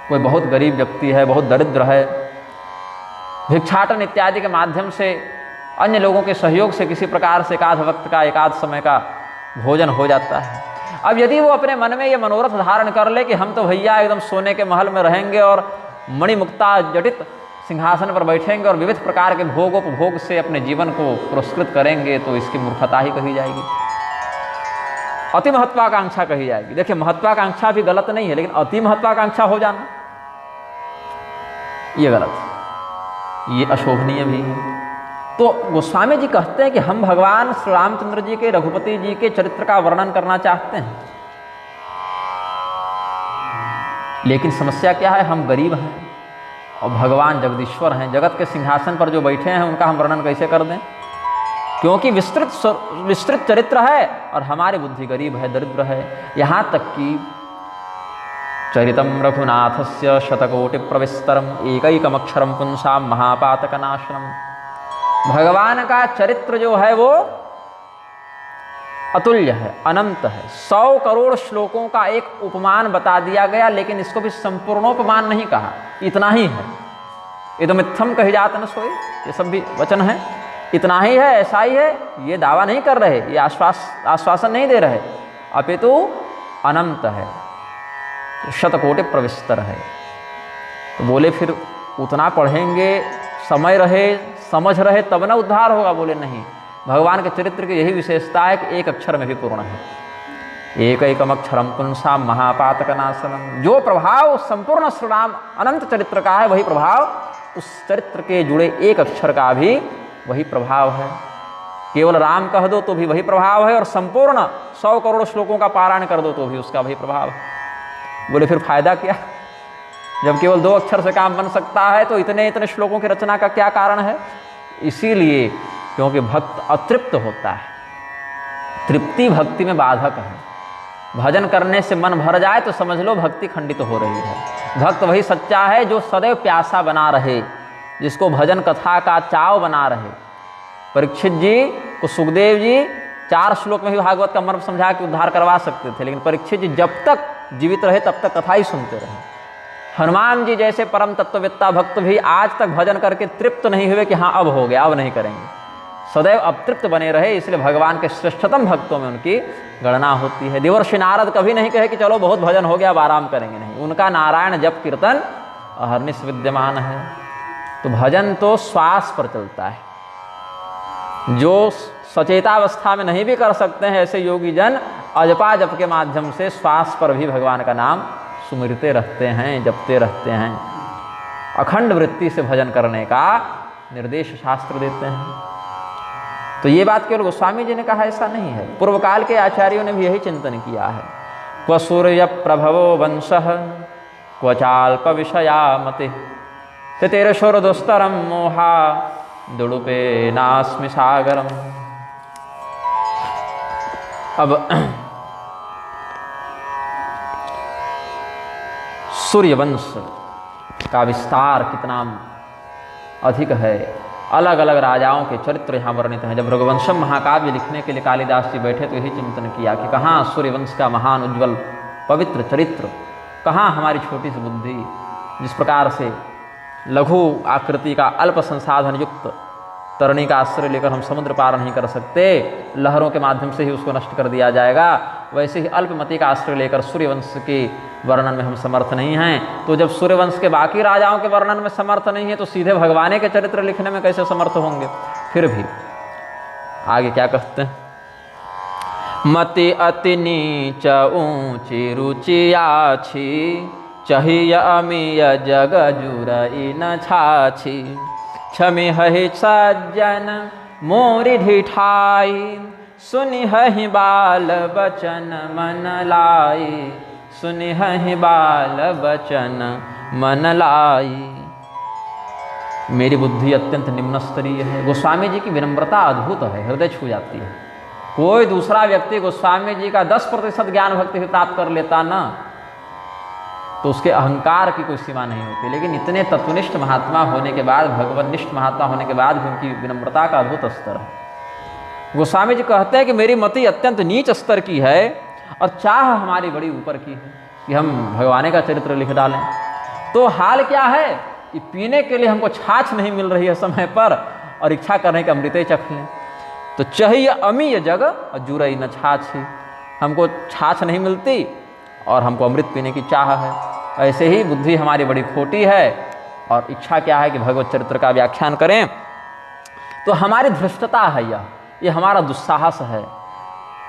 कोई बहुत गरीब व्यक्ति है, बहुत दरिद्र है, भिक्षाटन इत्यादि के माध्यम से अन्य लोगों के सहयोग से किसी प्रकार से एकाध वक्त का, एकाध समय का भोजन हो जाता है। अब यदि वो अपने मन में ये मनोरथ धारण कर ले कि हम तो भैया एकदम सोने के महल में रहेंगे और मणिमुक्ता जटित सिंहासन पर बैठेंगे और विविध प्रकार के भोगोपभोग से अपने जीवन को पुरस्कृत करेंगे, तो इसकी मूर्खता ही कही जाएगी। अति महत्वाकांक्षा कही जाएगी। देखिए महत्वाकांक्षा भी गलत नहीं है, लेकिन अति महत्वाकांक्षा हो जाना ये गलत है, ये अशोभनीय भी है। तो गोस्वामी जी कहते हैं कि हम भगवान श्री रामचंद्र जी के, रघुपति जी के चरित्र का वर्णन करना चाहते हैं, लेकिन समस्या क्या है, हम गरीब हैं और भगवान जगदीश्वर हैं, जगत के सिंहासन पर जो बैठे हैं उनका हम वर्णन कैसे कर दें, क्योंकि विस्तृत चरित्र है और हमारी बुद्धि गरीब है, दरिद्र है। यहाँ तक कि चरितम रघुनाथस्य शतकोटि प्रविस्तरम एकैकमक्षरम पुंसाम महापातकनाशनम। भगवान का चरित्र जो है वो अतुल्य है, अनंत है। 100 करोड़ श्लोकों का एक उपमान बता दिया गया, लेकिन इसको भी संपूर्णोपमान नहीं कहा, इतना ही है। इदमित्थम कही जात न सोए, ये सब भी वचन है, इतना ही है, ऐसा ही है, ये दावा नहीं कर रहे, ये आश्वासन नहीं दे रहे, अपितु अनंत है, शतकोटि प्रविस्तर है। तो बोले फिर उतना पढ़ेंगे, समय रहे, समझ रहे तब ना उद्धार होगा। बोले नहीं, भगवान के चरित्र की यही विशेषता है कि एक अक्षर में भी पूर्ण है। एकैकम अक्षरम पुंसाम महापातकनाशनम। जो प्रभाव संपूर्ण श्री राम अनंत चरित्र का है, वही प्रभाव उस चरित्र के जुड़े एक अक्षर का भी वही प्रभाव है। केवल राम कह दो तो भी वही प्रभाव है, और संपूर्ण 100 करोड़ श्लोकों का पारायण कर दो तो भी उसका वही प्रभाव है। बोले फिर फायदा क्या, जब केवल 2 अक्षर से काम बन सकता है तो इतने इतने श्लोकों की रचना का क्या कारण है। इसीलिए क्योंकि भक्त अतृप्त होता है, तृप्ति भक्ति में बाधक है। भजन करने से मन भर जाए तो समझ लो भक्ति खंडित हो रही है। भक्त वही सच्चा है जो सदैव प्यासा बना रहे, जिसको भजन कथा का चाव बना रहे। परीक्षित जी को सुखदेव जी 4 श्लोक में भी भागवत का मर्म समझा के उद्धार करवा सकते थे, लेकिन परीक्षित जी जब तक जीवित रहे तब तक कथा ही सुनते रहे। हनुमान जी जैसे परम तत्ववेत्ता भक्त भी आज तक भजन करके तृप्त नहीं हुए कि हाँ अब हो गया, अब नहीं करेंगे, सदैव अतृप्त बने रहे। इसलिए भगवान के श्रेष्ठतम भक्तों में उनकी गणना होती है। देवर्षि नारद कभी नहीं कहे कि चलो बहुत भजन हो गया अब आराम करेंगे, नहीं, उनका नारायण जप कीर्तन अहर्निश विद्यमान है। तो भजन तो श्वास पर चलता है। जो सचेतावस्था में नहीं भी कर सकते हैं ऐसे योगी जन अजपा जप के माध्यम से श्वास पर भी भगवान का नाम सुमिरते रहते हैं, जपते रहते हैं। अखंड वृत्ति से भजन करने का निर्देश शास्त्र देते हैं। तो ये बात केवल गोस्वामी जी ने कहा ऐसा नहीं है, पूर्व काल के आचार्यों ने भी यही चिंतन किया है। क्व सूर्य प्रभवो वंशः क्व चाल्प विषया मति तेरशोर दुस्तरम मोहा दुड़ुपे नास्मि सागरम। अब सूर्यवंश का विस्तार कितना अधिक है, अलग अलग राजाओं के चरित्र यहाँ वर्णित हैं। जब रघुवंशम महाकाव्य लिखने के लिए कालिदास जी बैठे तो यही चिंतन किया कि कहाँ सूर्यवंश का महान उज्ज्वल पवित्र चरित्र, कहाँ हमारी छोटी सी बुद्धि, जिस प्रकार से लघु आकृति का अल्प संसाधन युक्त तरणी का आश्रय लेकर हम समुद्र पार नहीं कर सकते, लहरों के माध्यम से ही उसको नष्ट कर दिया जाएगा, वैसे ही अल्पमति का आश्रय लेकर सूर्यवंश के वर्णन में हम समर्थ नहीं हैं। तो जब सूर्यवंश के बाकी राजाओं के वर्णन में समर्थ नहीं है तो सीधे भगवान के चरित्र लिखने में कैसे समर्थ होंगे। फिर भी आगे क्या कहते हैं, मति अति नीच ऊंची रुचि आछी चाहिए अमीय जग जुरई न छाछी क्षमि हहि सज्जन मोरि ढिठाई सुनि हहि बाल बचन मन लाई सुनि हहि बाल बचन मन लाई। मेरी बुद्धि अत्यंत निम्न स्तरीय है। गोस्वामी जी की विनम्रता अद्भुत है, हृदय छू जाती है। कोई दूसरा व्यक्ति गोस्वामी जी का 10% ज्ञान भक्ति भी प्राप्त कर लेता ना तो उसके अहंकार की कोई सीमा नहीं होती, लेकिन इतने तत्वनिष्ठ महात्मा होने के बाद, भगवनिष्ठ महात्मा होने के बाद भी उनकी विनम्रता का अद्भुत स्तर है। गोस्वामी जी कहते हैं कि मेरी मति अत्यंत नीच स्तर की है और चाह हमारी बड़ी ऊपर की है कि हम भगवान का चरित्र लिख डालें। तो हाल क्या है कि पीने के लिए हमको छाछ नहीं मिल रही है समय पर और इच्छा करने के अमृत चख लें। तो चाहिए अमीय जग और जुरई न छाछी, हमको छाछ नहीं मिलती और हमको अमृत पीने की चाह है। ऐसे ही बुद्धि हमारी बड़ी खोटी है और इच्छा क्या है कि भगवत चरित्र का व्याख्यान करें। तो हमारी धृष्टता है, यह हमारा दुस्साहस है।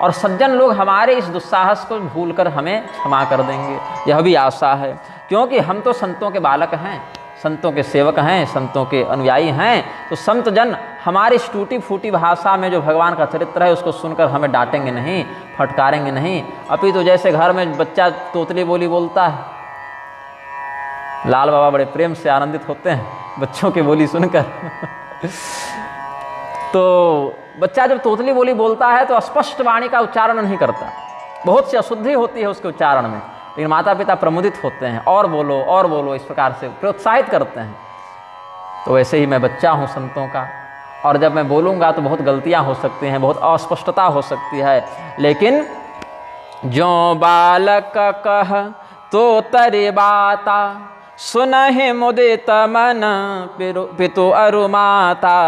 और सज्जन लोग हमारे इस दुस्साहस को भूलकर हमें क्षमा कर देंगे, यह भी आशा है। क्योंकि हम तो संतों के बालक हैं, संतों के सेवक हैं, संतों के अनुयायी हैं। तो संत जन हमारी इस टूटी फूटी भाषा में जो भगवान का चरित्र है उसको सुनकर हमें डांटेंगे नहीं, फटकारेंगे नहीं। अभी तो जैसे घर में बच्चा तोतली बोली बोलता है, लाल बाबा बड़े प्रेम से आनंदित होते हैं बच्चों की बोली सुनकर। तो बच्चा जब तोतली बोली बोलता है तो स्पष्ट वाणी का उच्चारण नहीं करता, बहुत सी अशुद्धि होती है उसके उच्चारण में, लेकिन माता पिता प्रमुदित होते हैं, और बोलो, इस प्रकार से प्रोत्साहित करते हैं। तो वैसे ही मैं बच्चा हूँ संतों का, और जब मैं बोलूँगा तो बहुत गलतियाँ हो सकती हैं, बहुत अस्पष्टता हो सकती है, लेकिन जो बालक कह तो तरे बाता, सुनहि मुदित मन पितु अरु माता,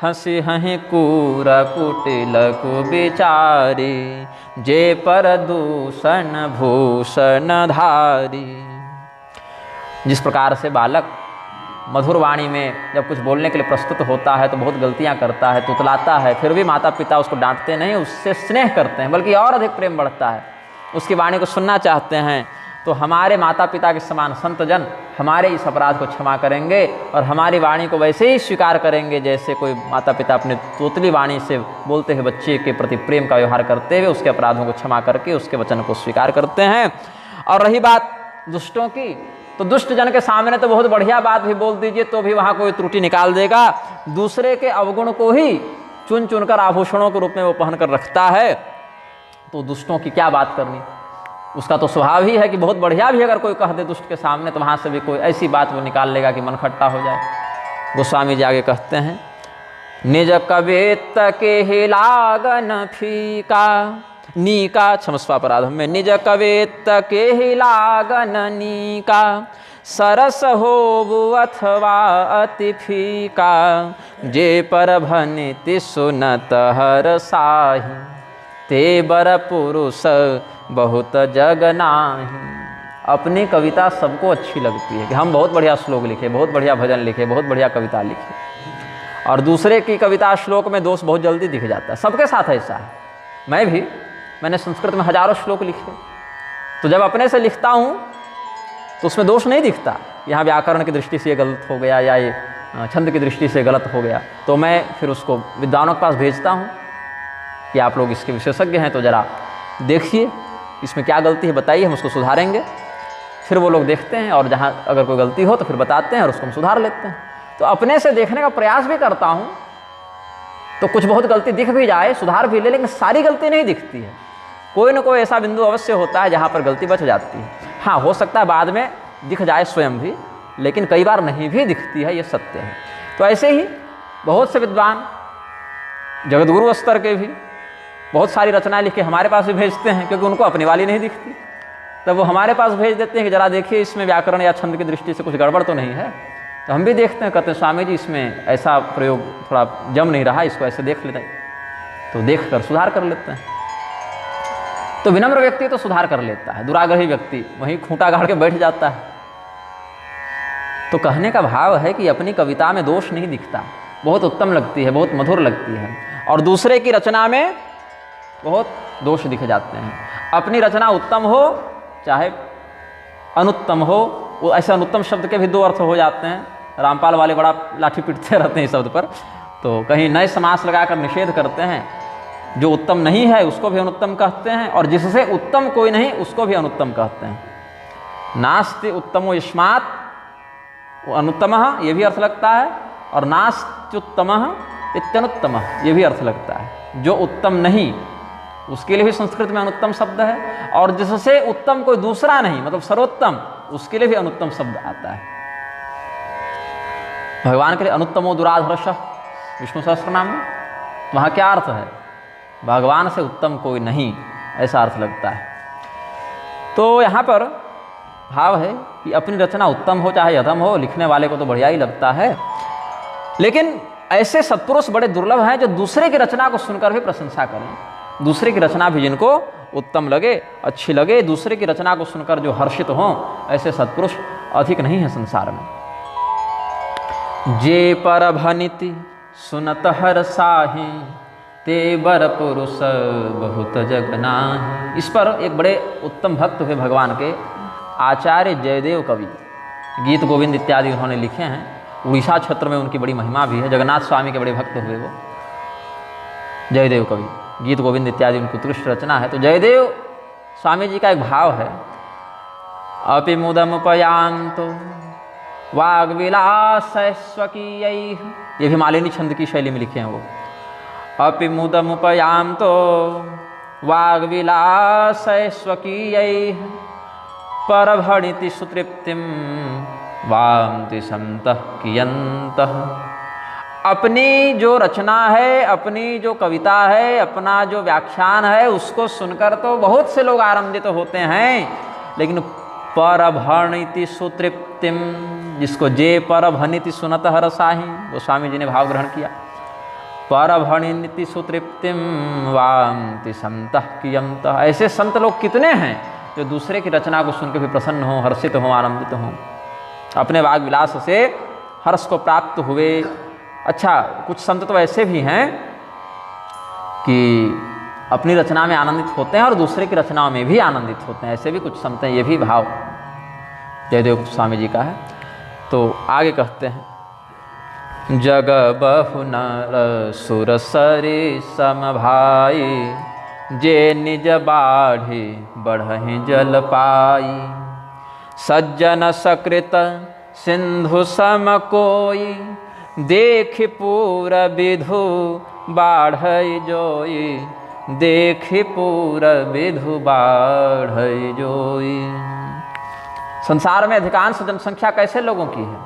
हंसी हहीं कूर कुटिल कु बिचारी, जे पर दूषण भूषण धारी। जिस प्रकार से बालक मधुर वाणी में जब कुछ बोलने के लिए प्रस्तुत होता है तो बहुत गलतियां करता है, तुतलाता है, फिर भी माता पिता उसको डांटते नहीं, उससे स्नेह करते हैं, बल्कि और अधिक प्रेम बढ़ता है, उसकी वाणी को सुनना चाहते हैं। तो हमारे माता पिता के समान संत जन हमारे इस अपराध को क्षमा करेंगे और हमारी वाणी को वैसे ही स्वीकार करेंगे जैसे कोई माता पिता अपने तोतली वाणी से बोलते हुए बच्चे के प्रति प्रेम का व्यवहार करते हुए उसके अपराधों को क्षमा करके उसके वचन को स्वीकार करते हैं। और रही बात दुष्टों की, तो दुष्ट जन के सामने तो बहुत बढ़िया बात भी बोल दीजिए तो भी वहाँ कोई त्रुटि निकाल देगा। दूसरे के अवगुण को ही चुन चुनकर आभूषणों के रूप में वो पहन कर रखता है, तो दुष्टों की क्या बात करनी। उसका तो स्वभाव ही है कि बहुत बढ़िया भी अगर कोई कह दे दुष्ट के सामने तो वहाँ से भी कोई ऐसी बात वो निकाल लेगा कि मन खट्टा हो जाए। गोस्वामी जी आगे कहते हैं, निज कवित के ही लागन फीका नीका, क्षमस्वापराध में, निज कवित के ही लागन नीका, सरस हो अथवा अति फीका, जे पर भनिति सुनत हर साही, ते बर पुरुष बहुत जग नाही। अपनी कविता सबको अच्छी लगती है कि हम बहुत बढ़िया श्लोक लिखे, बहुत बढ़िया भजन लिखे, बहुत बढ़िया कविता लिखे, और दूसरे की कविता श्लोक में दोष बहुत जल्दी दिख जाता है। सबके साथ ऐसा है। मैंने संस्कृत में हजारों श्लोक लिखे, तो जब अपने से लिखता हूँ तो उसमें दोष नहीं दिखता, यहाँ व्याकरण की दृष्टि से ये गलत हो गया या ये छंद की दृष्टि से गलत हो गया, तो मैं फिर उसको विद्वानों के पास भेजता हूँ कि आप लोग इसके विशेषज्ञ हैं तो ज़रा देखिए इसमें क्या गलती है, बताइए, हम उसको सुधारेंगे। फिर वो लोग देखते हैं और जहाँ अगर कोई गलती हो तो फिर बताते हैं और उसको हम सुधार लेते हैं। तो अपने से देखने का प्रयास भी करता हूँ, तो कुछ बहुत गलती दिख भी जाए, सुधार भी ले, लेकिन सारी गलती नहीं दिखती है। कोई ना कोई ऐसा बिंदु अवश्य होता है जहाँ पर गलती बच जाती है। हाँ, हो सकता है बाद में दिख जाए स्वयं भी, लेकिन कई बार नहीं भी दिखती है, ये सत्य है। तो ऐसे ही बहुत से विद्वान जगतगुरु स्तर के भी बहुत सारी रचनाएं लिख के हमारे पास भी भेजते हैं, क्योंकि उनको अपनी वाली नहीं दिखती, तब वो हमारे पास भेज देते हैं कि ज़रा देखिए इसमें व्याकरण या छंद की दृष्टि से कुछ गड़बड़ तो नहीं है। तो हम भी देखते हैं, कहते हैं स्वामी जी इसमें ऐसा प्रयोग थोड़ा जम नहीं रहा, इसको ऐसे देख लेते हैं, तो देख कर सुधार कर लेते हैं। तो विनम्र व्यक्ति तो सुधार कर लेता है, दुराग्रही व्यक्ति वहीं खूंटा गाड़ के बैठ जाता है। तो कहने का भाव है कि अपनी कविता में दोष नहीं दिखता, बहुत उत्तम लगती है, बहुत मधुर लगती है, और दूसरे की रचना में बहुत दोष दिख जाते हैं। अपनी रचना उत्तम हो चाहे अनुत्तम हो, वो ऐसे अनुत्तम शब्द के भी दो अर्थ हो जाते हैं। रामपाल वाले बड़ा लाठी पीटते रहते हैं इस शब्द पर, तो कहीं नए समास लगाकर निषेध करते हैं, जो उत्तम नहीं है उसको भी अनुत्तम कहते हैं, और जिससे उत्तम कोई नहीं उसको भी अनुत्तम कहते हैं। नास्ति उत्तमो यस्मात्, वो अनुत्तमः ये भी अर्थ लगता है, और नास्त्युत्तमः इत्यनुत्तमः ये भी अर्थ लगता है। जो उत्तम नहीं उसके लिए भी संस्कृत में अनुत्तम शब्द है, और जिससे उत्तम कोई दूसरा नहीं मतलब सर्वोत्तम, उसके लिए भी अनुत्तम शब्द आता है। भगवान के लिए अनुत्तमो दुराधर्ष विष्णु सहस्त्रनाम में, वहाँ क्या अर्थ है? भगवान से उत्तम कोई नहीं, ऐसा अर्थ लगता है। तो यहाँ पर भाव है कि अपनी रचना उत्तम हो चाहे अधम हो, लिखने वाले को तो बढ़िया ही लगता है, लेकिन ऐसे सत्पुरुष बड़े दुर्लभ हैं जो दूसरे की रचना को सुनकर भी प्रशंसा करें, दूसरे की रचना भी जिनको उत्तम लगे, अच्छी लगे, दूसरे की रचना को सुनकर जो हर्षित हों, ऐसे सत्पुरुष अधिक नहीं है संसार में। जे पर भनिति सुनत हर साही, ते बर पुरुष बहुत जगनाहि। इस पर एक बड़े उत्तम भक्त हुए भगवान के आचार्य जयदेव कवि, गीत गोविंद इत्यादि उन्होंने लिखे हैं। उड़ीसा क्षेत्र में उनकी बड़ी महिमा भी है। जगन्नाथ स्वामी के बड़े भक्त हुए वो जयदेव कवि, गीत गोविंद इत्यादि उनकी उत्कृष्ट रचना है। तो जयदेव स्वामी जी का एक भाव है, अपि मुदमुपयान्तो वाग्विलासस्वकीयैः, ये भी मालिनी छंद की शैली में लिखे हैं वो। अपि मुदमुपयान्तो वाग्विलासस्वकीयैः परभणिति सुतृप्तिं वान्ति सन्तः कियन्तः। अपनी जो रचना है, अपनी जो कविता है, अपना जो व्याख्यान है, उसको सुनकर तो बहुत से लोग आनंदित होते हैं, लेकिन परभणिति सुतृप्तिम, जिसको जे परभणिति सुनत हरसाहि, गोस्वामी जी ने भाव ग्रहण किया। परभणिति सुतृप्तिम वान्ति संतः कियन्तः। ऐसे संत लोग कितने हैं जो दूसरे की रचना को सुनकर भी प्रसन्न हो, हर्षित हो, आनंदित हो, अपने वाग विलास से हर्ष को प्राप्त हुए। अच्छा, कुछ संत तो ऐसे भी हैं कि अपनी रचना में आनंदित होते हैं और दूसरे की रचनाओं में भी आनंदित होते हैं। ऐसे भी कुछ संत हैं। ये भी भाव जयदेव स्वामी जी का है। तो आगे कहते हैं, जग बहु नर सुर सरि समभाई, जे निज बाढ़ी बढ़हि जल पाई। सज्जन सकृत सिंधु सम कोई, देख पूर विधु बाढ़ई जोई। देख पूर विधु बाढ़ई जोई। संसार में अधिकांश जनसंख्या कैसे लोगों की है?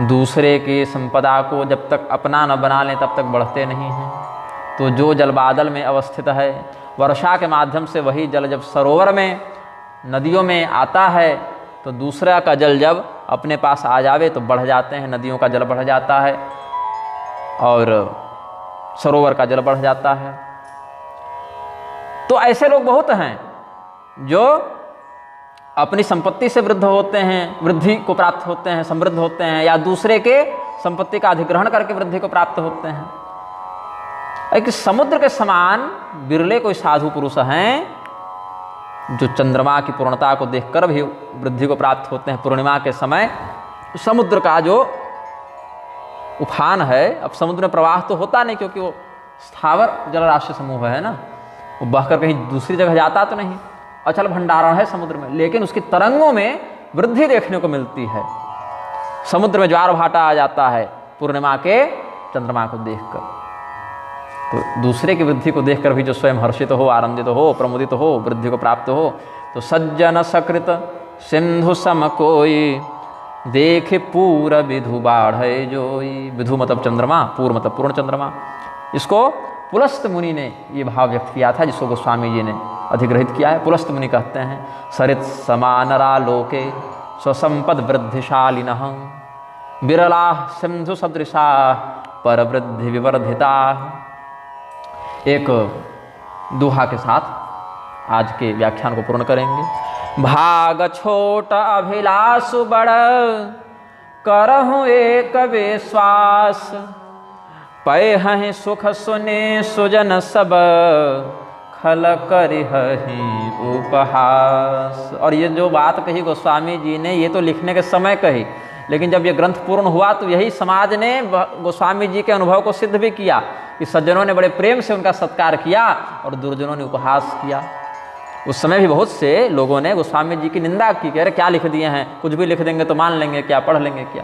दूसरे की संपदा को जब तक अपना न बना लें तब तक बढ़ते नहीं हैं। तो जो जल बादल में अवस्थित है, वर्षा के माध्यम से वही जल जब सरोवर में, नदियों में आता है, तो दूसरा का जल जब अपने पास आ जावे तो बढ़ जाते हैं। नदियों का जल बढ़ जाता है और सरोवर का जल बढ़ जाता है। तो ऐसे लोग बहुत हैं जो अपनी संपत्ति से वृद्ध होते हैं, वृद्धि को प्राप्त होते हैं, समृद्ध होते हैं, या दूसरे के संपत्ति का अधिग्रहण करके वृद्धि को प्राप्त होते हैं। एक समुद्र के समान बिरले कोई साधु पुरुष हैं जो चंद्रमा की पूर्णता को देखकर भी वृद्धि को प्राप्त होते हैं। पूर्णिमा के समय समुद्र का जो उफान है, अब समुद्र में प्रवाह तो होता नहीं क्योंकि वो स्थावर जलराशि समूह है ना, वो बहकर कहीं दूसरी जगह जाता तो नहीं, अचल भंडारण है समुद्र में, लेकिन उसकी तरंगों में वृद्धि देखने को मिलती है। समुद्र में ज्वार भाटा आ जाता है पूर्णिमा के चंद्रमा को देखकर। तो दूसरे की वृद्धि को देखकर भी जो स्वयं हर्षित हो, आनंदित हो, प्रमुदित हो, वृद्धि को प्राप्त हो। तो सज्जन सकृत सिंधु सम कोई, देख पूर विधु बाढ़े जोई। विधु मतलब चंद्रमा, पूर्व मतलब पूर्ण चंद्रमा। इसको पुलस्त मुनि ने ये भाव व्यक्त किया था, जिसको गोस्वामी जी ने अधिग्रहित किया है। पुलस्त मुनि कहते हैं, सरित समानरा लोके स्वसंपद वृद्धिशालिनः, विरला सिंधु सदृशा पर वृद्धि विवर्धिता। एक दोहा के साथ आज के व्याख्यान को पूर्ण करेंगे। भाग छोट अभिलाषु बड़, करहु एक विश्वास। पैहहि सुख सुने सुजन सब, खल करिहहि उपहास। और ये जो बात कही गोस्वामी जी ने, ये तो लिखने के समय कही, लेकिन जब ये ग्रंथ पूर्ण हुआ तो यही समाज ने गोस्वामी जी के अनुभव को सिद्ध भी किया कि सज्जनों ने बड़े प्रेम से उनका सत्कार किया और दुर्जनों ने उपहास किया। उस समय भी बहुत से लोगों ने गोस्वामी जी की निंदा की कि अरे क्या लिख दिए हैं, कुछ भी लिख देंगे तो मान लेंगे क्या, पढ़ लेंगे क्या।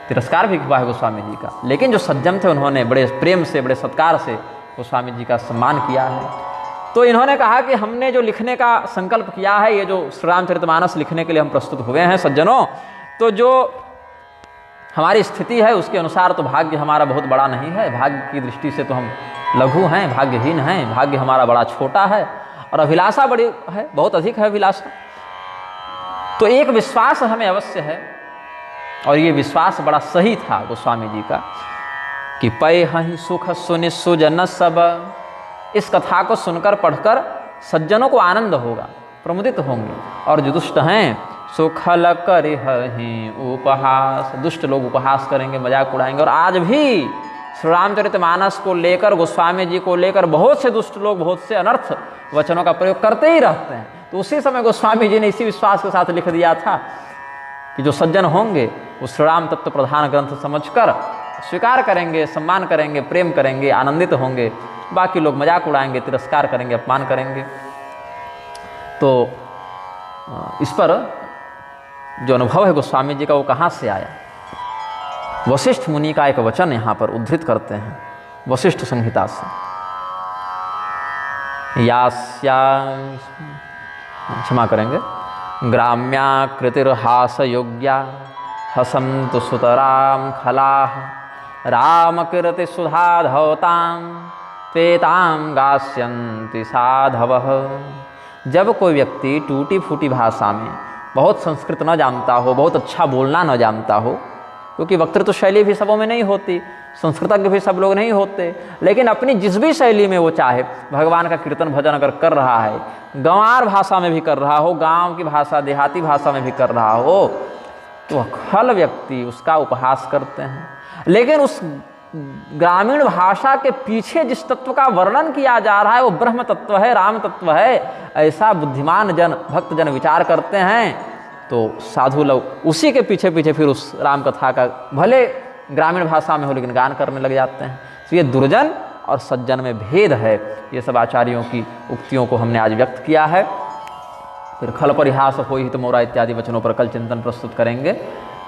तिरस्कार भी हुआ है गोस्वामी जी का, लेकिन जो सज्जन थे उन्होंने बड़े प्रेम से, बड़े सत्कार से गोस्वामी जी का सम्मान किया है। तो इन्होंने कहा कि हमने जो लिखने का संकल्प किया है, ये जो श्री रामचरितमानस लिखने के लिए हम प्रस्तुत हुए हैं सज्जनों, तो जो हमारी स्थिति है उसके अनुसार तो भाग्य हमारा बहुत बड़ा नहीं है। भाग्य की दृष्टि से तो हम लघु हैं, भाग्यहीन हैं, भाग्य हमारा बड़ा छोटा है और अभिलाषा बड़ी है, बहुत अधिक है अभिलाषा। तो एक विश्वास हमें अवश्य है, और ये विश्वास बड़ा सही था गोस्वामी जी का कि पैहहि सुख सुनि सुजन सब। इस कथा को सुनकर पढ़कर सज्जनों को आनंद होगा, प्रमुदित होंगे, और जो दुष्ट हैं सुखल करिहहि उपहास। दुष्ट लोग उपहास करेंगे, मजाक उड़ाएंगे। और आज भी श्री रामचरितमानस को लेकर, गोस्वामी जी को लेकर बहुत से दुष्ट लोग बहुत से अनर्थ वचनों का प्रयोग करते ही रहते हैं। तो उसी समय गोस्वामी जी ने इसी विश्वास के साथ लिख दिया था कि जो सज्जन होंगे वो श्री राम तत्व प्रधान ग्रंथ समझकर स्वीकार करेंगे, सम्मान करेंगे, प्रेम करेंगे, आनंदित होंगे। बाकी लोग मजाक उड़ाएंगे, तिरस्कार करेंगे, अपमान करेंगे। तो इस पर जो अनुभव है गोस्वामी जी का वो कहाँ से आया? वशिष्ठ मुनि का एक वचन यहाँ पर उद्धृत करते हैं वशिष्ठ संहिता से। यास्या, क्षमा करेंगे, ग्राम्याकृतिर्हास योग्या हसन्तु सुतराम खलाः रामकीर्ति सुधा धवतां त्वेतां गास्यन्ति साधवः। जब कोई व्यक्ति टूटी फूटी भाषा में, बहुत संस्कृत न जानता हो, बहुत अच्छा बोलना न जानता हो, क्योंकि वक्तृत्व शैली भी सबों में नहीं होती, संस्कृतज्ञ भी सब लोग नहीं होते, लेकिन अपनी जिस भी शैली में वो चाहे भगवान का कीर्तन भजन अगर कर रहा है, गंवार भाषा में भी कर रहा हो, गांव की भाषा देहाती भाषा में भी कर रहा हो, तो खल व्यक्ति उसका उपहास करते हैं। लेकिन उस ग्रामीण भाषा के पीछे जिस तत्व का वर्णन किया जा रहा है वो ब्रह्म तत्व है, राम तत्व है, ऐसा बुद्धिमान जन, भक्त जन विचार करते हैं। तो साधु लोग उसी के पीछे पीछे फिर उस राम कथा का भले ग्रामीण भाषा में हो लेकिन गान करने लग जाते हैं। तो ये दुर्जन और सज्जन में भेद है। ये सब आचार्यों की उक्तियों को हमने आज व्यक्त किया है। फिर खल परिहास हो ही तो मोरा इत्यादि वचनों पर कल चिंतन प्रस्तुत करेंगे।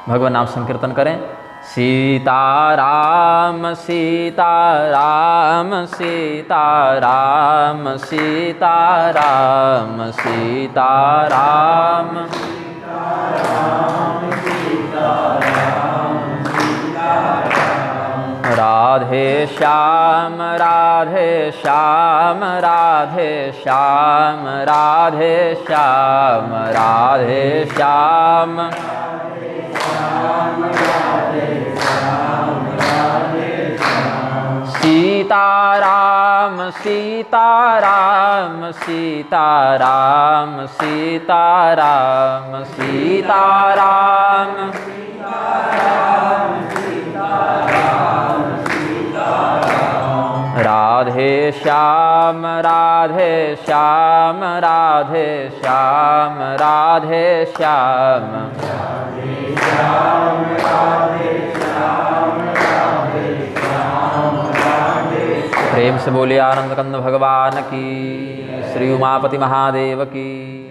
भगवान नाम संकीर्तन करें। सीताराम सीताराम सीताराम सीताराम सीताराम राधे श्याम राधे श्याम राधे श्याम राधे श्याम राधे श्याम सीताराम सीताराम सीताराम सीताराम सीताराम राधे श्याम राधे श्याम राधे श्याम राधे श्याम प्रेम से बोले आनंद कंद भगवान की, श्री उमापति महादेव की।